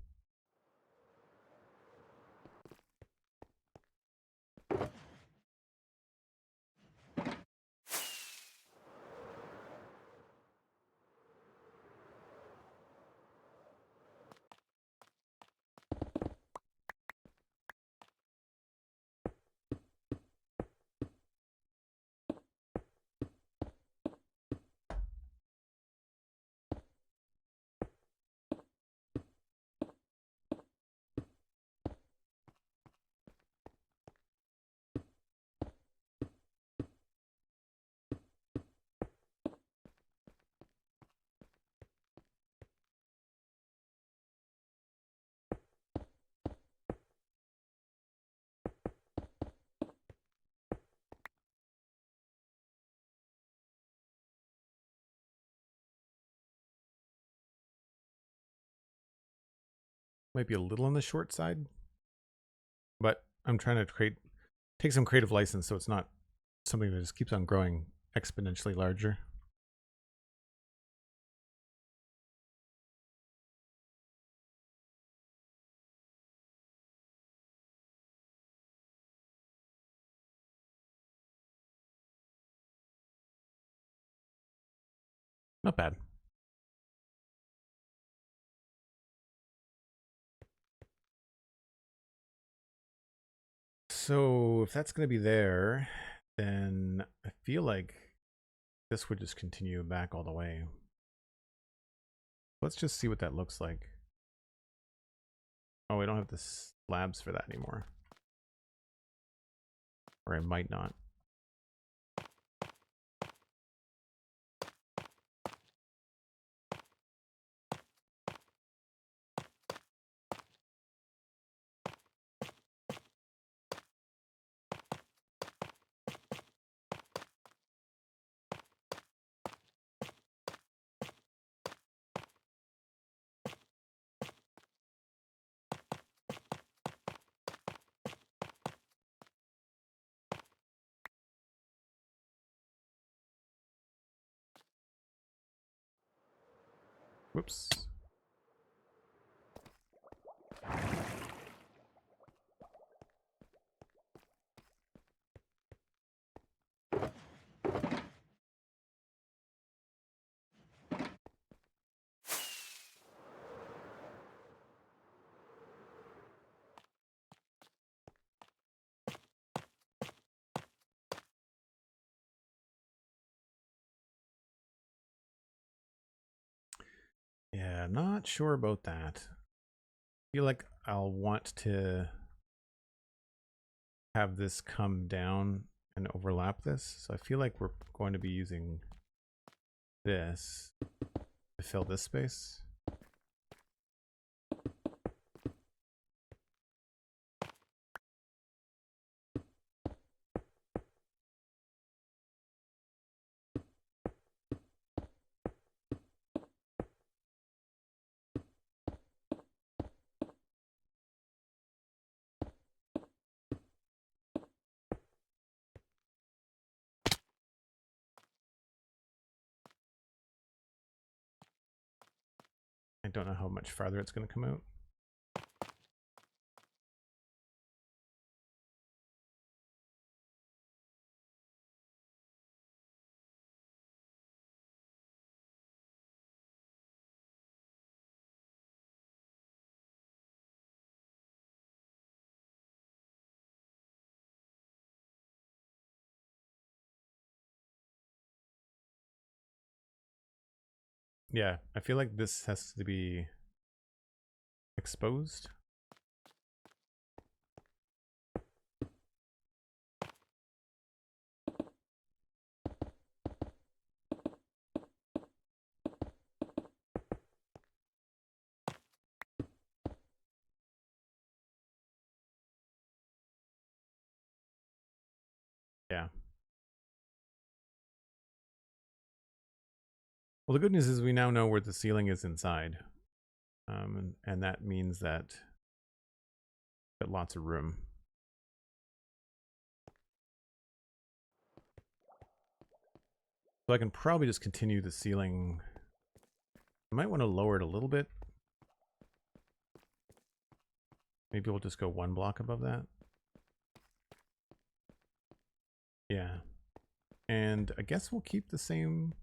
A: might be a little on the short side, but I'm trying to take some creative license so it's not something that just keeps on growing exponentially larger. Not bad. So if that's going to be there, then I feel like this would just continue back all the way. Let's just see what that looks like. Oh, we don't have the slabs for that anymore. Or I might not. Whoops. Yeah, I'm not sure about that. I feel like I'll want to have this come down and overlap this. So I feel like we're going to be using this to fill this space. I don't know how much farther it's going to come out. Yeah, I feel like this has to be exposed. Yeah. Well, the good news is we now know where the ceiling is inside. And that means that got lots of room. So I can probably just continue the ceiling. I might want to lower it a little bit. Maybe we'll just go one block above that. Yeah. And I guess we'll keep the same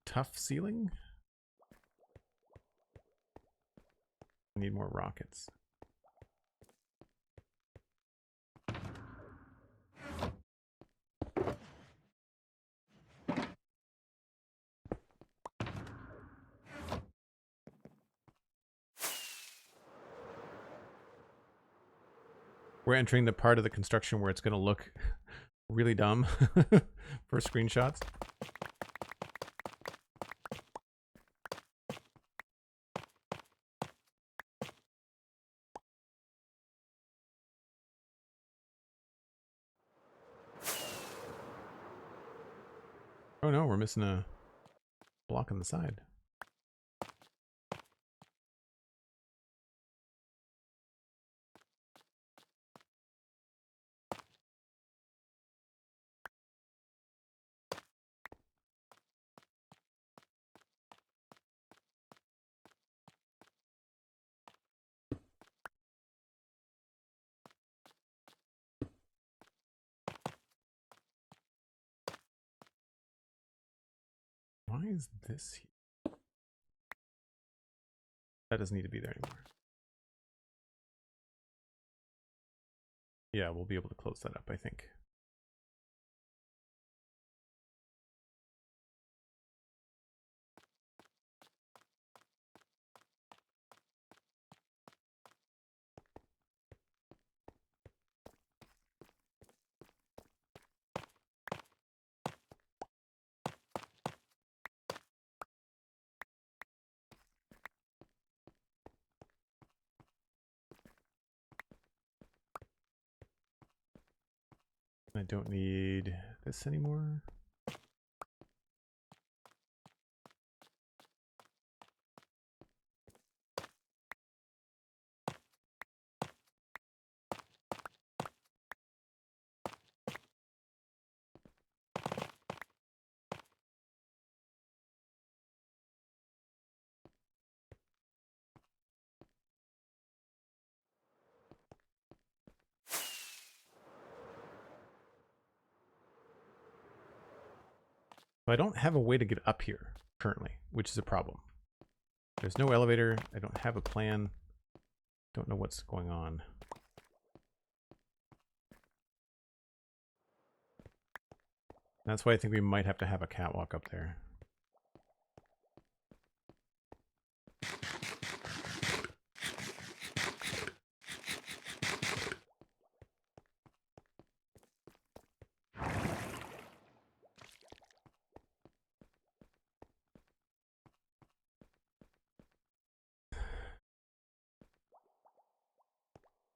A: tough ceiling. I need more rockets. We're entering the part of the construction where it's going to look really dumb for screenshots. Oh no, we're missing a block on the side. is this here? That doesn't need to be there anymore. Yeah, we'll be able to close that up, I think. I don't need this anymore. I don't have a way to get up here currently, which is a problem. There's no elevator. I don't have a plan. Don't know what's going on. That's why I think we might have to have a catwalk up there.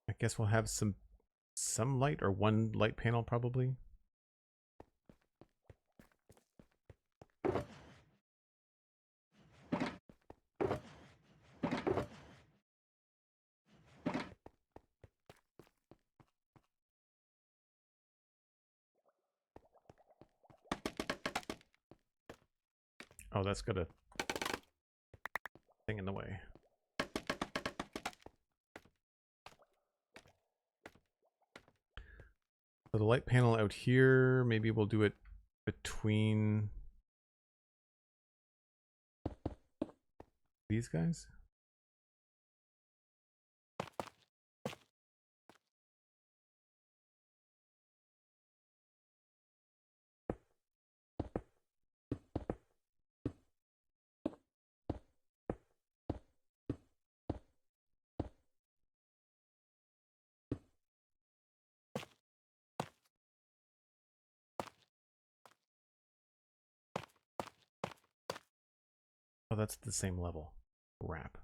A: I guess we'll have some light, or one light panel probably. Oh, that's got a thing in the way. So the light panel out here, maybe we'll do it between these guys. Oh, that's the same level. Wrap.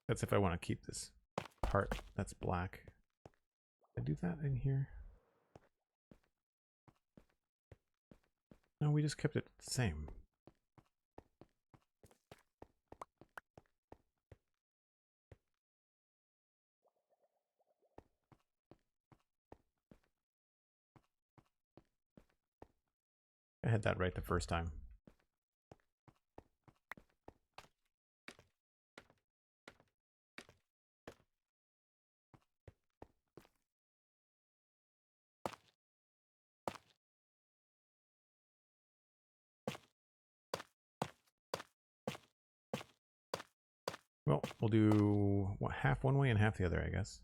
A: That's if I want to keep this part that's black. Did I do that in here? No, we just kept it the same. I had that right the first time. Well, we'll do what, half one way and half the other, I guess.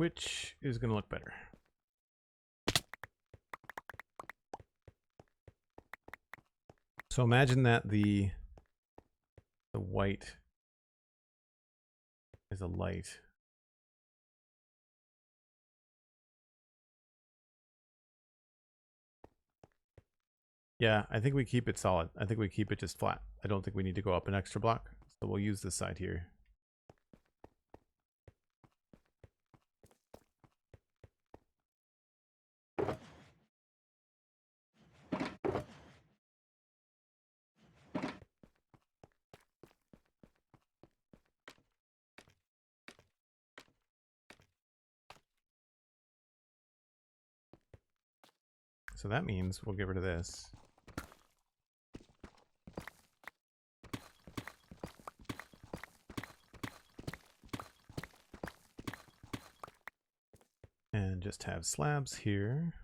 A: which is going to look better? So imagine that the white is a light. Yeah, I think we keep it solid. I think we keep it just flat. I don't think we need to go up an extra block. So we'll use this side here. So that means we'll get rid of this. And just have slabs here.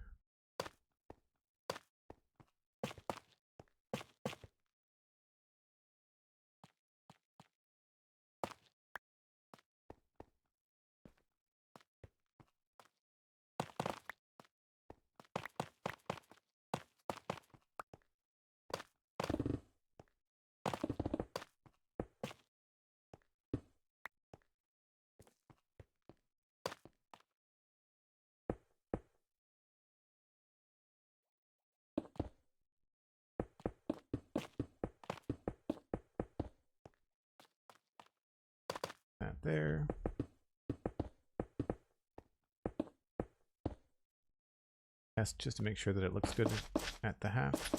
A: That there. That's just to make sure that it looks good at the half.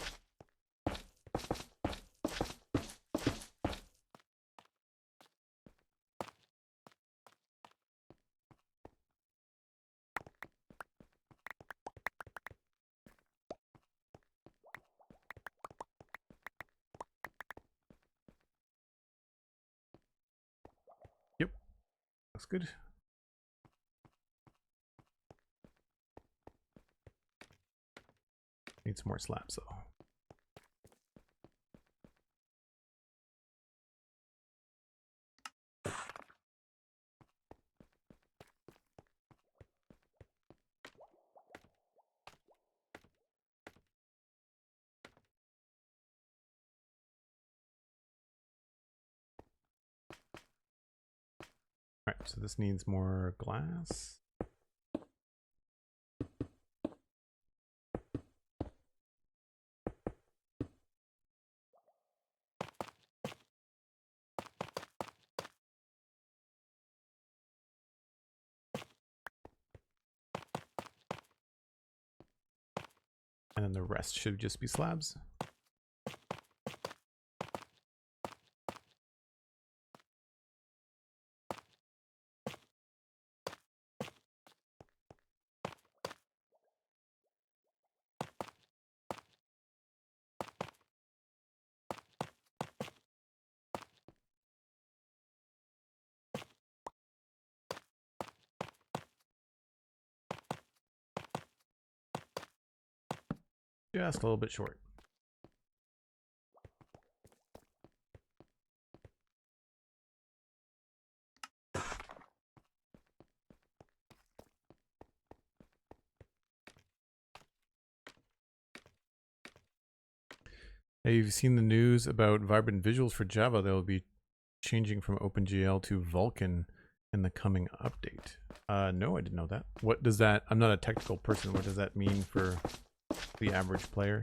A: Yep, looks good. Need some more slabs though. All right, so this needs more glass. And then the rest should just be slabs. Just a little bit short. Hey, you've seen the news about vibrant visuals for Java. They'll be changing from OpenGL to Vulkan in the coming update. No, I didn't know that. What does that, I'm not a technical person. What does that mean for the average player?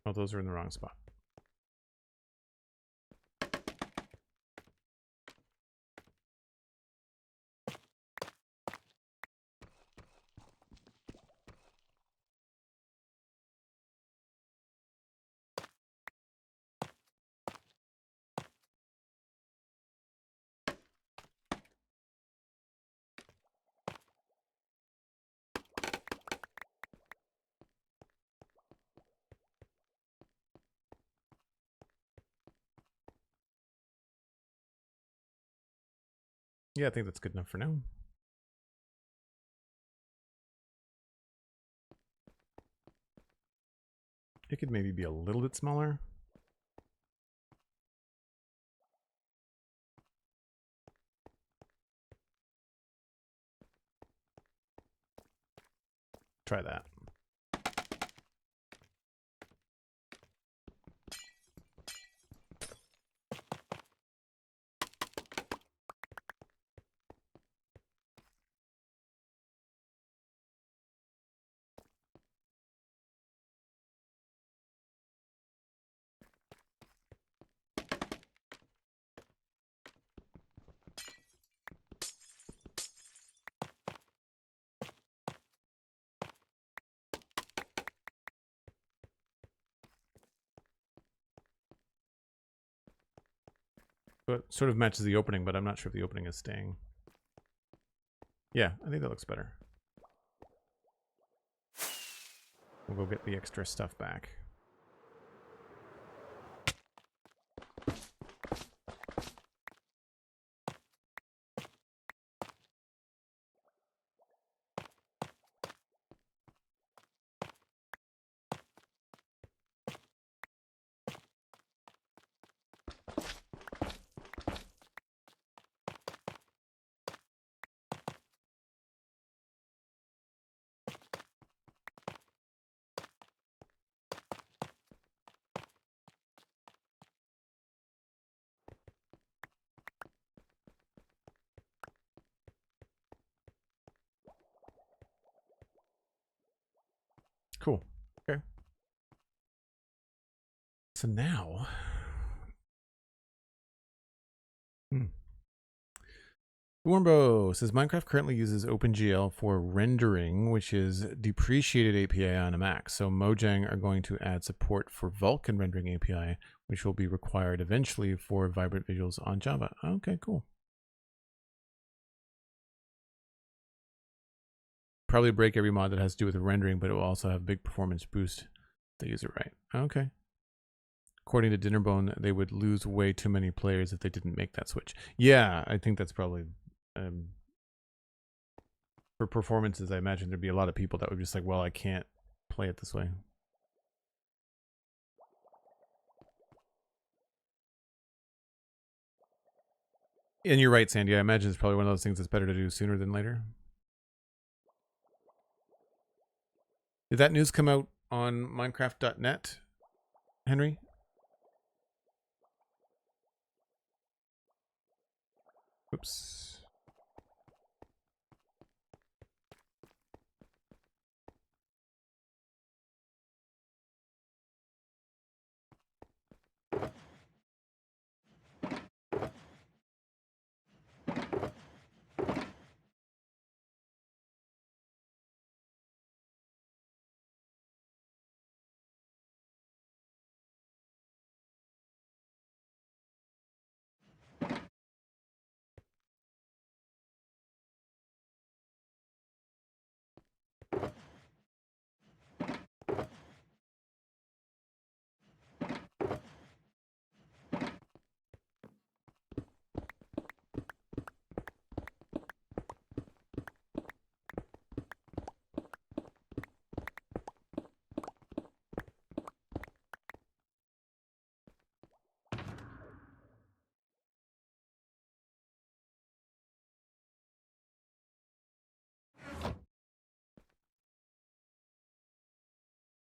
A: Oh, those are in the wrong spot. Yeah, I think that's good enough for now. It could maybe be a little bit smaller. Try that. So it sort of matches the opening, but I'm not sure if the opening is staying. Yeah, I think that looks better. We'll go get the extra stuff back. Cool. Okay. So now... Warmbo says Minecraft currently uses OpenGL for rendering, which is depreciated API on a Mac. So Mojang are going to add support for Vulkan rendering API, which will be required eventually for vibrant visuals on Java. Okay, cool. Probably break every mod that has to do with rendering, but it will also have big performance boost if they use it right. Okay. According to Dinnerbone, they would lose way too many players if they didn't make that switch. Yeah, I think that's probably... for performances, I imagine there'd be a lot of people that would be just like, well, I can't play it this way. And you're right, Sandy. I imagine it's probably one of those things that's better to do sooner than later. Did that news come out on Minecraft.net, Henry? Oops.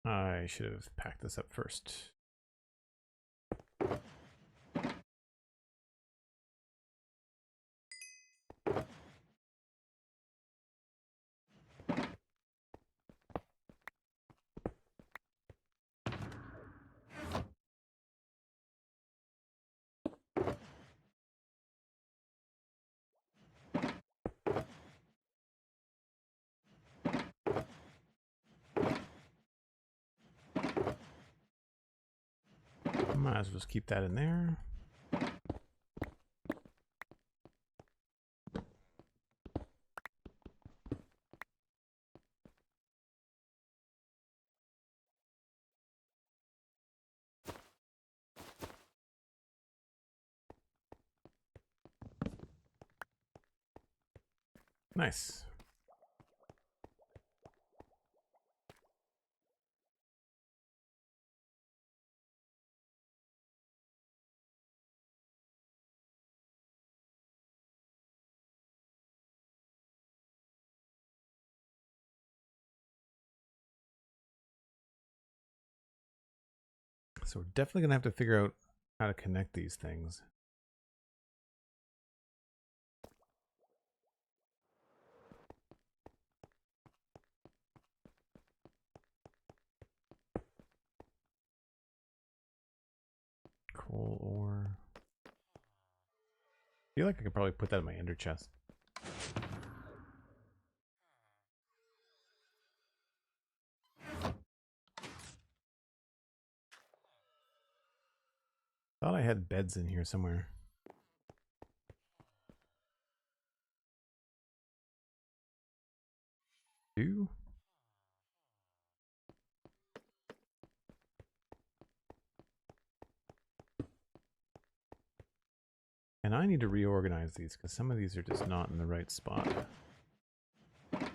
A: I should have packed this up first. Might as well just keep that in there. Nice. So we're definitely going to have to figure out how to connect these things. Coal ore. I feel like I could probably put that in my ender chest. Thought I had beds in here somewhere. Do? And I need to reorganize these because some of these are just not in the right spot. I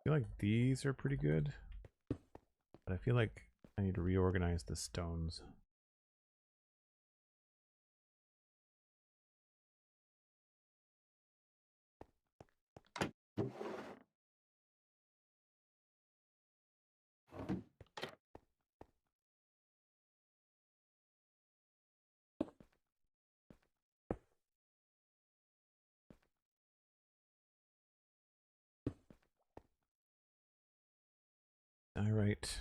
A: feel like these are pretty good, but I feel like I need to reorganize the stones. Diorite,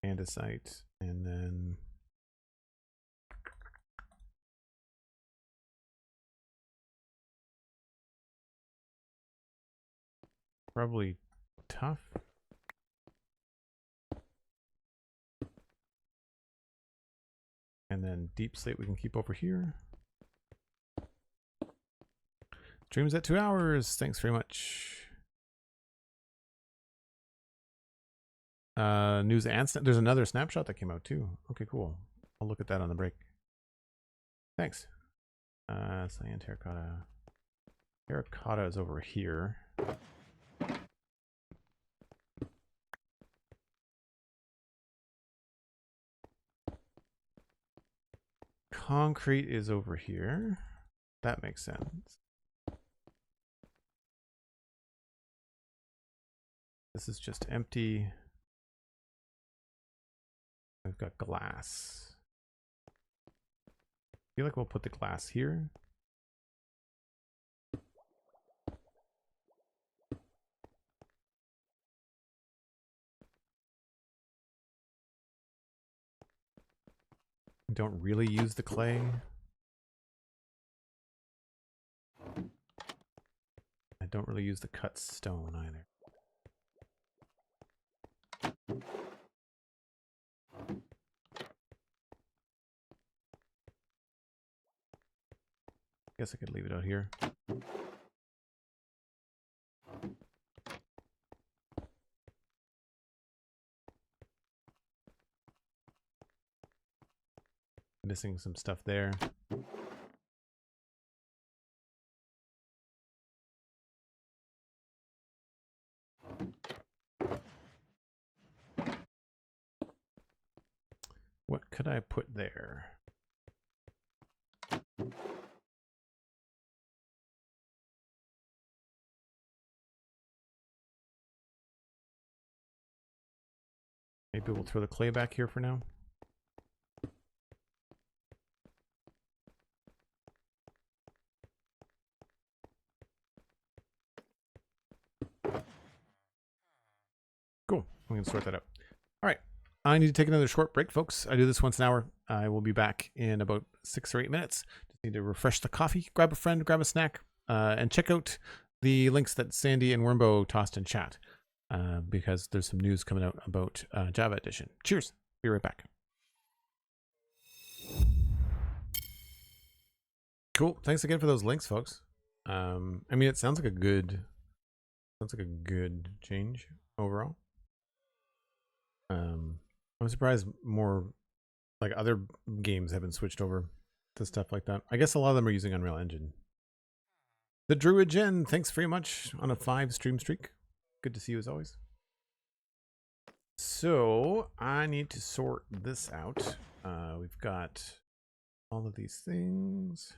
A: andesite, and then probably tough. And then deep slate we can keep over here. Stream's at 2 hours. Thanks very much. News and there's another snapshot that came out too. Okay, cool. I'll look at that on the break. Thanks. Cyan terracotta. Terracotta is over here. Concrete is over here. That makes sense. This is just empty. We've got glass. I feel like we'll put the glass here. Don't really use the clay. I don't really use the cut stone either. Guess I could leave it out here. Missing some stuff there. What could I put there? Maybe we'll throw the clay back here for now. Cool. I'm going to sort that out. All right. I need to take another short break, folks. I do this once an hour. I will be back in about 6 or 8 minutes. Just need to refresh the coffee, grab a friend, grab a snack, and check out the links that Sandy and Wormbo tossed in chat because there's some news coming out about Java Edition. Cheers. Be right back. Cool. Thanks again for those links, folks. I mean, it sounds like a good change overall. I'm surprised more like other games haven't switched over. to stuff like that. I guess a lot of them are using Unreal Engine. The Druid Jen, thanks very much on a 5 stream streak. Good to see you as always. So I need to sort this out. We've got all of these things.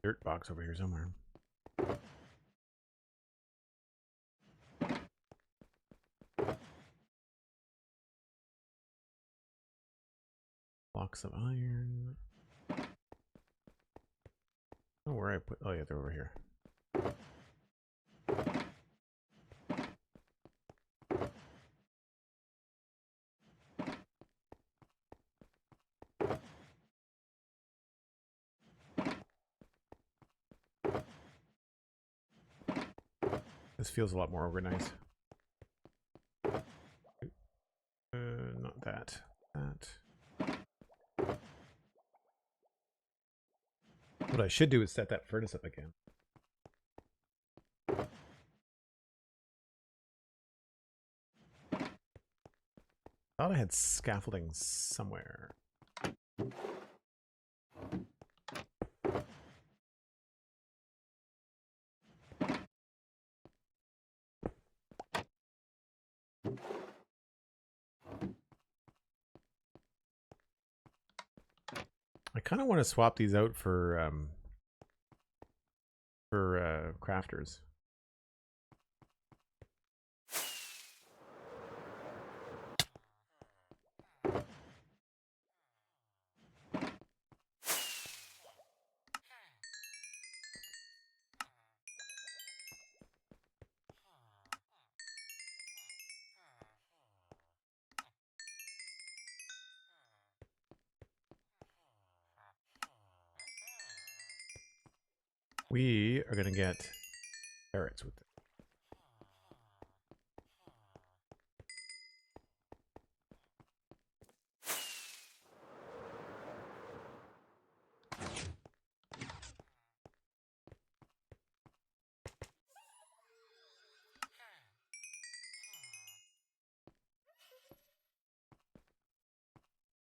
A: Dirt box over here somewhere. Blocks of iron. Oh, where I put? Oh yeah, they're over here. This feels a lot more organized. Not that. That. What I should do is set that furnace up again. Thought I had scaffolding somewhere. I kind of want to swap these out for crafters. We are going to get carrots with it.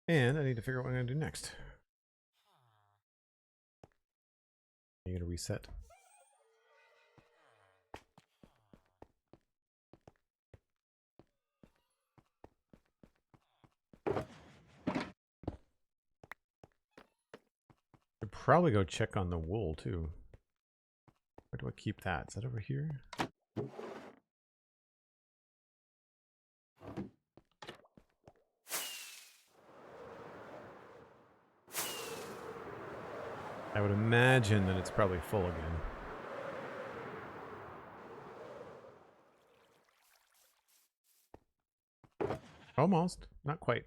A: And I need to figure out what I'm going to do next. I'm going to reset. Should probably go check on the wool too. Where do I keep that? Is that over here? I would imagine that it's probably full again. Almost. Not quite.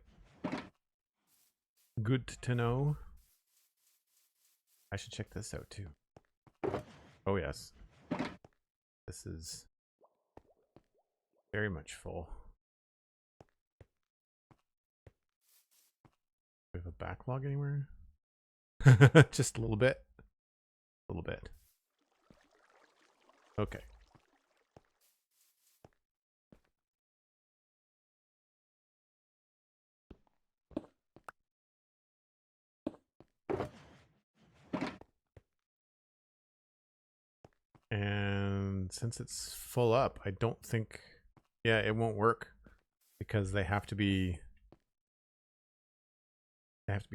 A: Good to know. I should check this out too. Oh yes. This is very much full. Do we have a backlog anywhere? Just a little bit. A little bit. Okay. And since it's full up, I don't think, yeah, it won't work because they have to be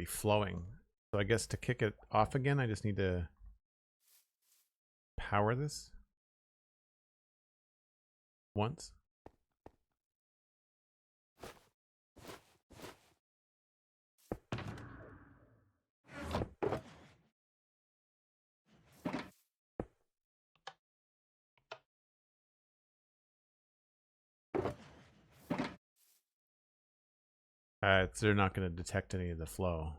A: flowing. So I guess to kick it off again, I just need to power this once. They're not going to detect any of the flow.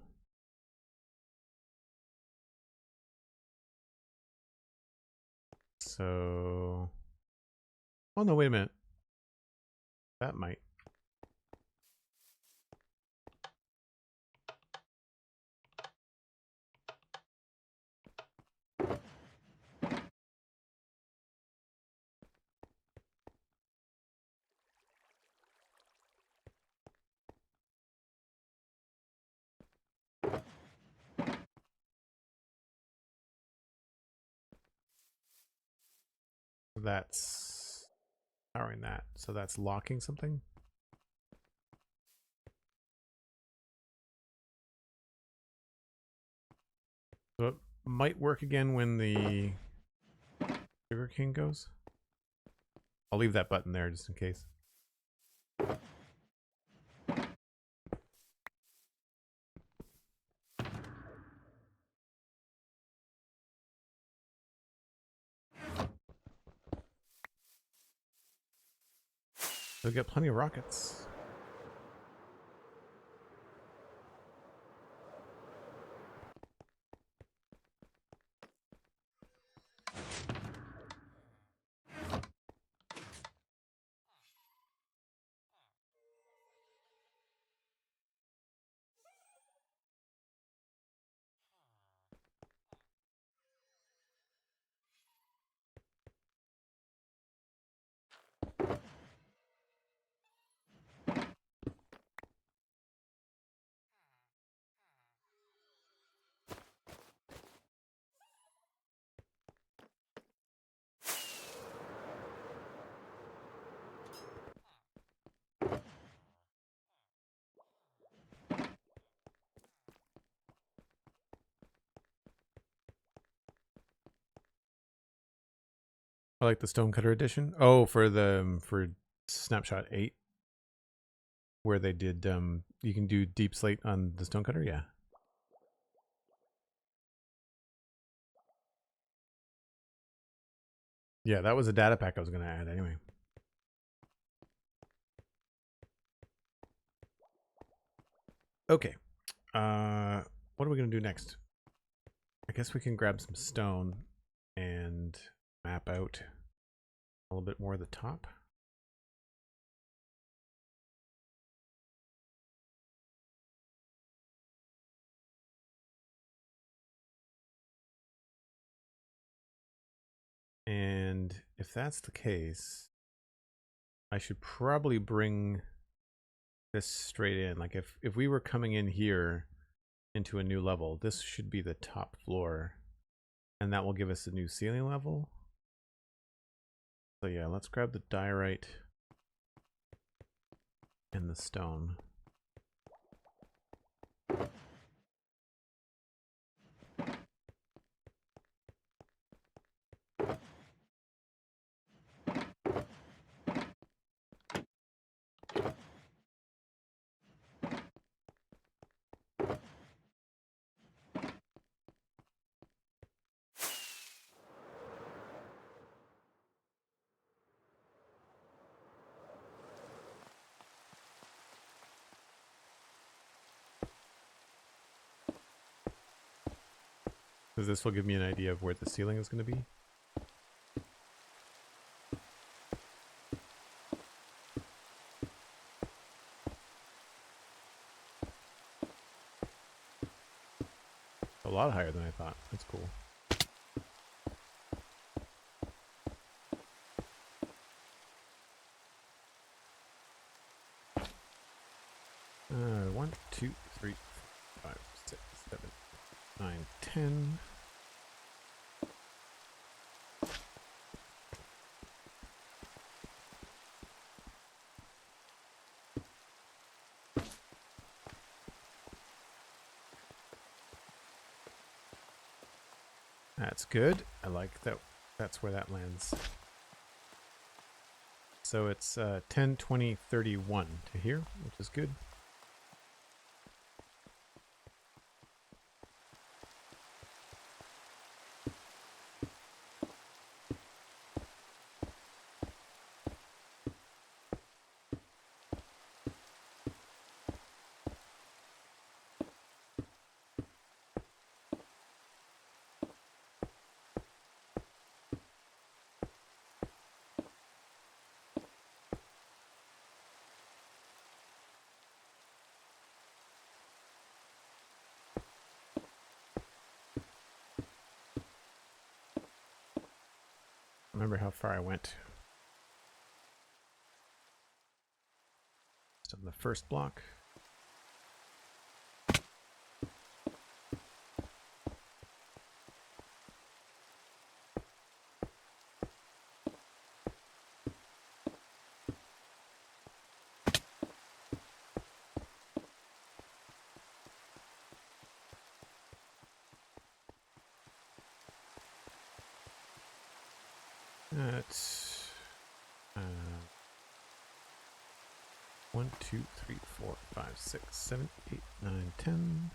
A: So, oh no, wait a minute. That might. That's powering that. So that's locking something. So it might work again when the Sugar King goes. I'll leave that button there just in case. We'll get plenty of rockets. I like the Stonecutter edition. Oh, for Snapshot 8, where they did you can do deep slate on the Stonecutter. Yeah. Yeah, that was a data pack I was going to add anyway. Okay. What are we going to do next? I guess we can grab some stone and map out a little bit more of the top. And if that's the case, I should probably bring this straight in. Like if we were coming in here into a new level, this should be the top floor, and that will give us a new ceiling level. So yeah, let's grab the diorite and the stone. Because this will give me an idea of where the ceiling is going to be. A lot higher than I thought. That's cool. Uh, 1, 2, 3, 5, 6, 7, 9, 10. That's good. I like that. That's where that lands. So it's 10, 20, 31 to here, which is good. Remember how far I went. Just on the first block. That's 1, 2, 3, 4, 5, 6, 7, 8, 9, 10.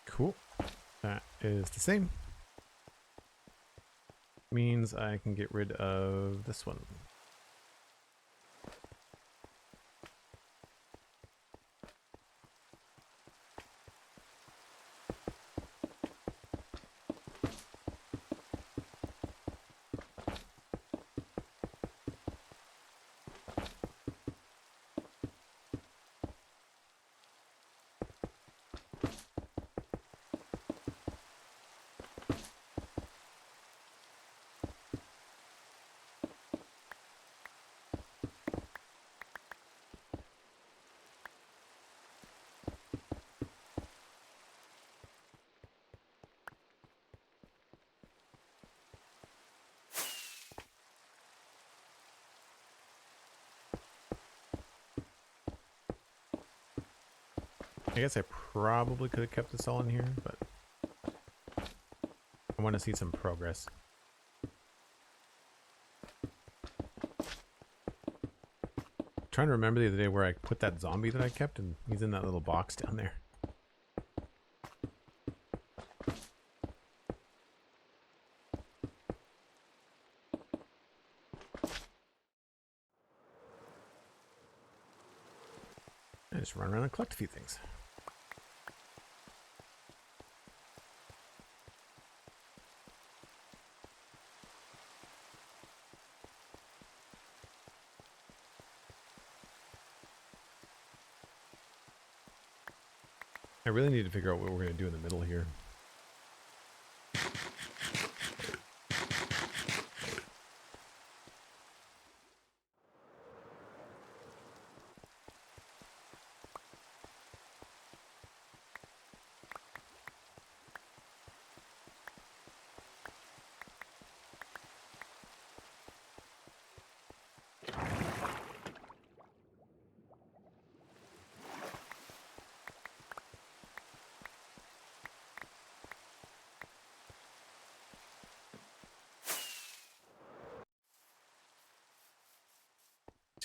A: Cool. That is the same. Means I can get rid of this one. I guess I probably could have kept this all in here, but I want to see some progress. I'm trying to remember the other day where I put that zombie that I kept, and he's in that little box down there. I just run around and collect a few things. I really need to figure out what we're going to do in the middle here.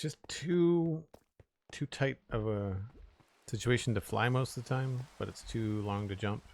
A: It's just too tight of a situation to fly most of the time, but it's too long to jump.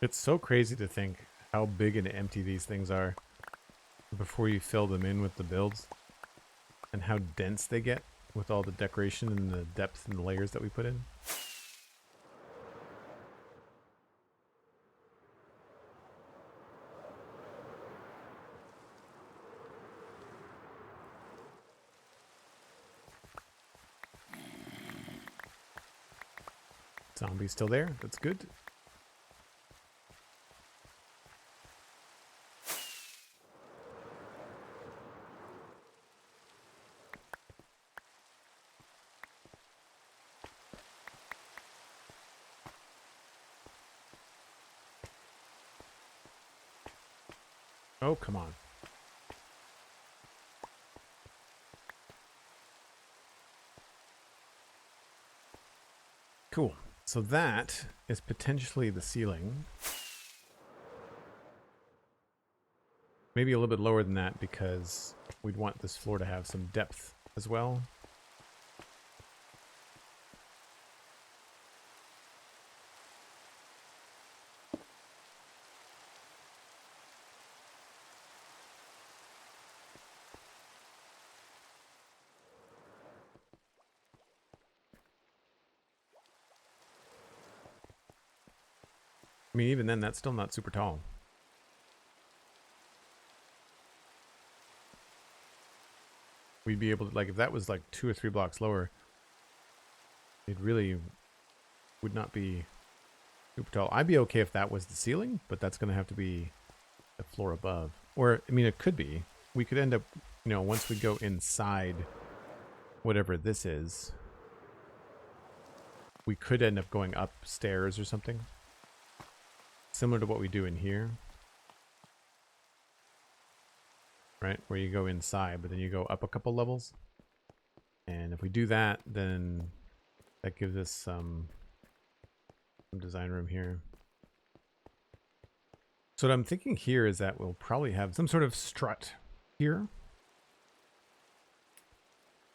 A: It's so crazy to think how big and empty these things are before you fill them in with the builds, and how dense they get with all the decoration and the depth and the layers that we put in. Zombie's still there. That's good. Oh, come on. Cool. So that is potentially the ceiling. Maybe a little bit lower than that because we'd want this floor to have some depth as well. mean, even then, that's still not super tall. We'd be able to, like, if that was like 2 or 3 blocks lower, it really would not be super tall. I'd be okay if that was the ceiling, but that's going to have to be the floor above. Or, I mean, it could be. We could end up, you know, once we go inside whatever this is, we could end up going upstairs or something. Similar to what we do in here. Right? Where you go inside, but then you go up a couple levels. And if we do that, then that gives us some design room here. So what I'm thinking here is that we'll probably have some sort of strut here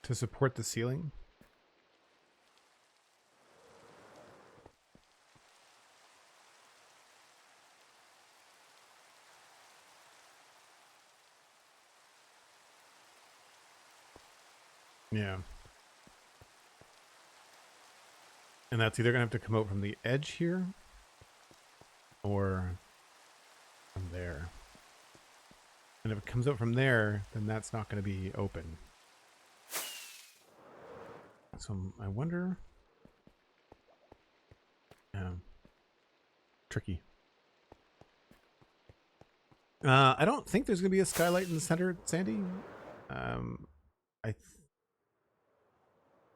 A: to support the ceiling. Yeah. And that's either going to have to come out from the edge here or from there. And if it comes out from there, then that's not going to be open. So I wonder... tricky. I don't think there's going to be a skylight in the center, Sandy. I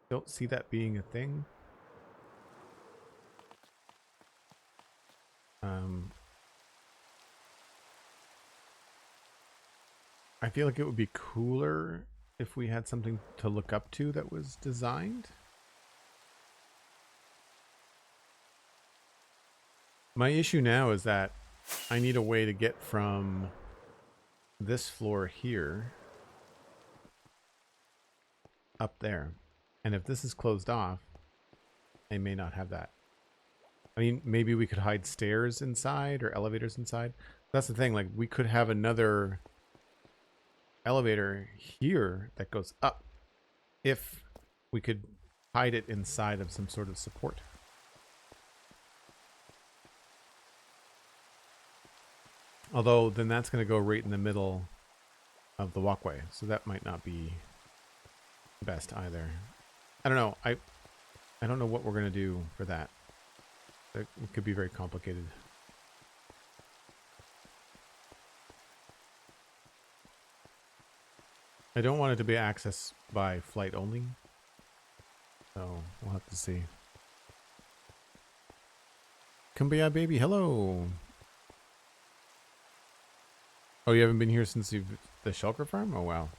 A: don't see that being a thing. I feel like it would be cooler if we had something to look up to that was designed. My issue now is that I need a way to get from this floor here up there. And if this is closed off, I may not have that. I mean, maybe we could hide stairs inside or elevators inside. That's the thing, like we could have another elevator here that goes up if we could hide it inside of some sort of support. Although then that's going to go right in the middle of the walkway, so that might not be best either. I don't know. I don't know what we're going to do for that. It could be very complicated. I don't want it to be accessed by flight only, so we'll have to see. Kumbaya baby, hello. Oh, you haven't been here since the shulker farm? Oh wow,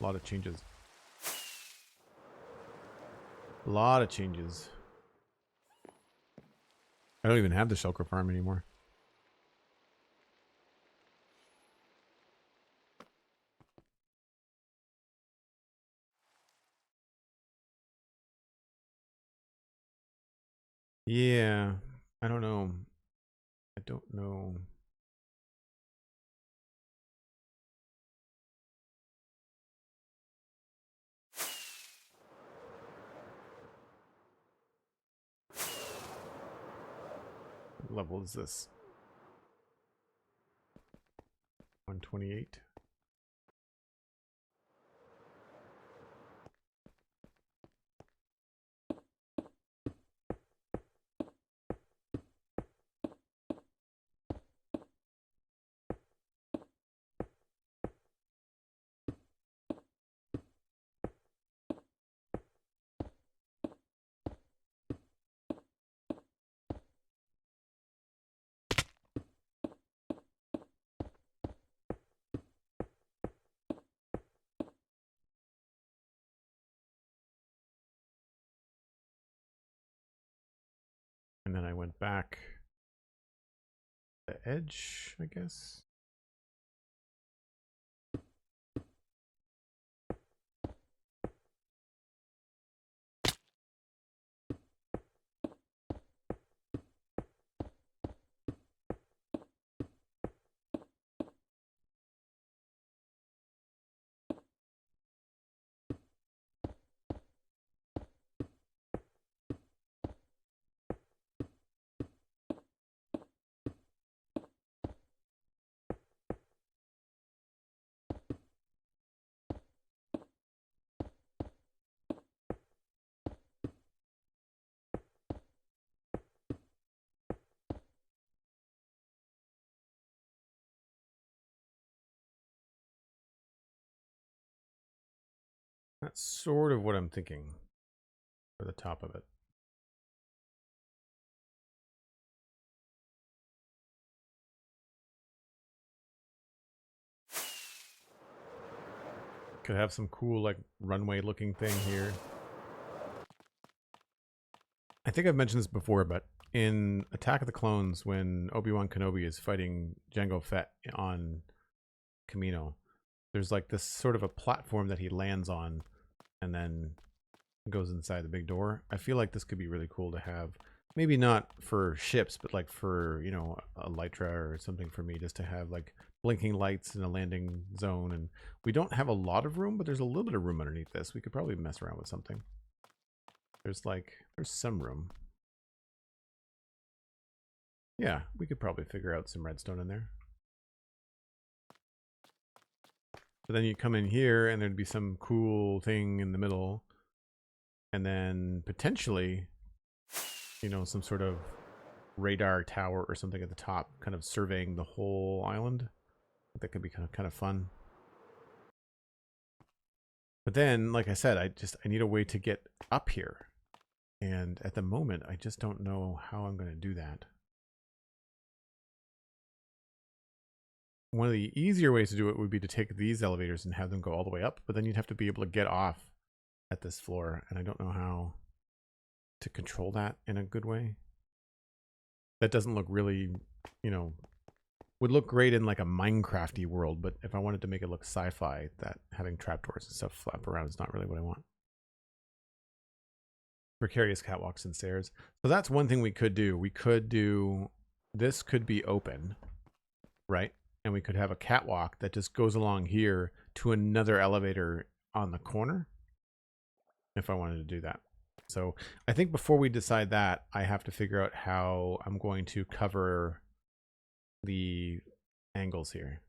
A: a lot of changes. A lot of changes. I don't even have the shulker farm anymore. Yeah, I don't know. I don't know. What level is this? 128. And then I went back the edge, I guess. That's sort of what I'm thinking for the top of it. Could have some cool like runway looking thing here. I think I've mentioned this before, but in Attack of the Clones, when Obi-Wan Kenobi is fighting Jango Fett on Kamino, there's like this sort of a platform that he lands on and then goes inside the big door. I feel like this could be really cool to have. Maybe not for ships, but like for, you know, a Lytra or something for me, just to have like blinking lights in a landing zone. And we don't have a lot of room, but there's a little bit of room underneath this. We could probably mess around with something. There's some room. Yeah, we could probably figure out some redstone in there. But then you come in here and there'd be some cool thing in the middle. And then potentially, you know, some sort of radar tower or something at the top, kind of surveying the whole island. That could be kind of fun. But then, like I said, I need a way to get up here. And at the moment, I just don't know how I'm going to do that. One of the easier ways to do it would be to take these elevators and have them go all the way up, but then you'd have to be able to get off at this floor, and I don't know how to control that in a good way. That doesn't look really, you know, would look great in like a Minecrafty world, but if I wanted to make it look sci-fi, that having trapdoors and stuff flap around is not really what I want. Precarious catwalks and stairs. So that's one thing we could do. We could do, this could be open, right? And we could have a catwalk that just goes along here to another elevator on the corner if I wanted to do that. So I think before we decide that, I have to figure out how I'm going to cover the angles here.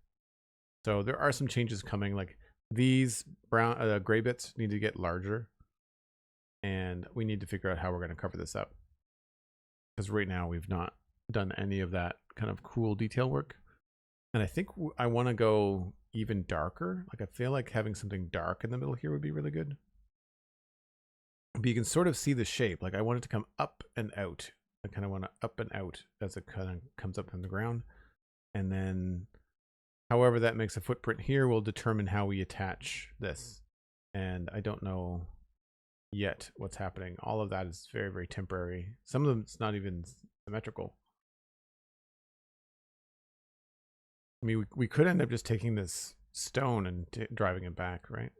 A: So there are some changes coming, like these brown gray bits need to get larger, and we need to figure out how we're going to cover this up, because right now we've not done any of that kind of cool detail work. And I think I want to go even darker. Like I feel like having something dark in the middle here would be really good. But you can sort of see the shape. Like I want it to come up and out. I kind of want to up and out as it kind of comes up from the ground. And then however that makes a footprint here will determine how we attach this. And I don't know yet what's happening. All of that is very, very temporary. Some of them it's not even symmetrical. I mean, we could end up just taking this stone and driving it back, right?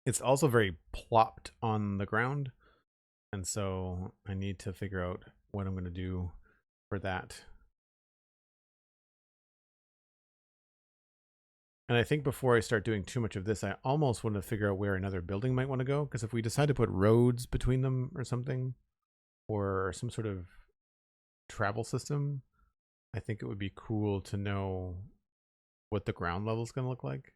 A: It's also very plopped on the ground. And so I need to figure out what I'm going to do for that. And I think before I start doing too much of this, I almost want to figure out where another building might want to go. Because if we decide to put roads between them or something, or some sort of travel system, I think it would be cool to know what the ground level is going to look like.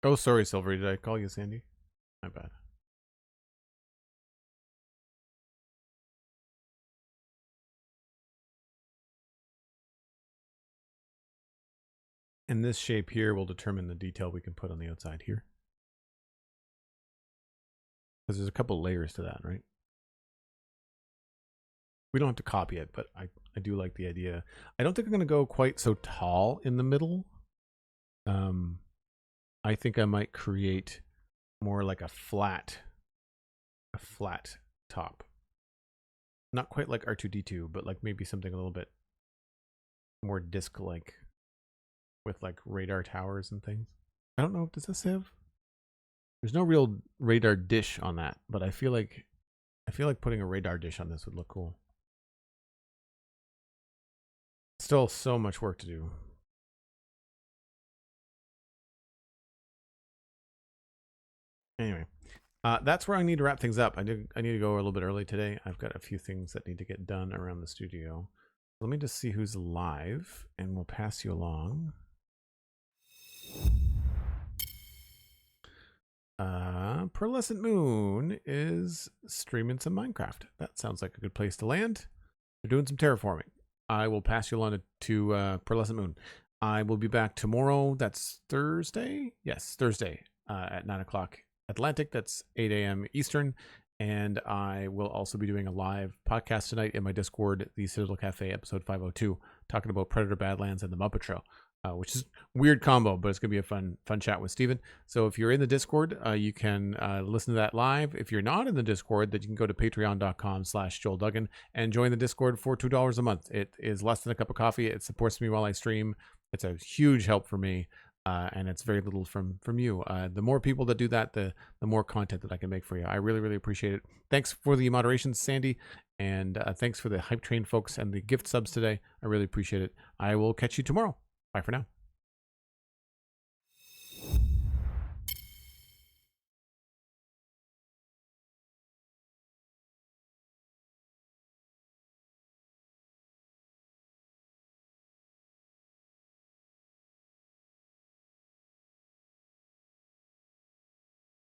A: Oh, sorry, Silvery. Did I call you Sandy? My bad. And this shape here will determine the detail we can put on the outside here. Because there's a couple layers to that, right? We don't have to copy it, but I do like the idea. I don't think I'm going to go quite so tall in the middle. I think I might create more like a flat top. Not quite like R2-D2, but like maybe something a little bit more disc-like with like radar towers and things. I don't know, does this have? There's no real radar dish on that, but I feel like putting a radar dish on this would look cool. Still so much work to do. Anyway, that's where I need to wrap things up. I need to go a little bit early today. I've got a few things that need to get done around the studio. Let me just see who's live, and we'll pass you along. Pearlescent Moon is streaming some Minecraft. That sounds like a good place to land. They're doing some terraforming. I will pass you along to Pearlescent Moon. I will be back tomorrow. That's Thursday? Yes, Thursday at 9 o'clock Atlantic. That's 8 a.m. Eastern. And I will also be doing a live podcast tonight in my Discord, the Citadel Cafe, episode 502, talking about Predator Badlands and the Muppet Trail. Which is a weird combo, but it's going to be a fun chat with Steven. So if you're in the Discord, you can listen to that live. If you're not in the Discord, then you can go to patreon.com/JoelDuggan and join the Discord for $2 a month. It is less than a cup of coffee. It supports me while I stream. It's a huge help for me, and it's very little from you. The more people that do that, the more content that I can make for you. I really, really appreciate it. Thanks for the moderation, Sandy, and thanks for the Hype Train folks and the gift subs today. I really appreciate it. I will catch you tomorrow. Bye for now.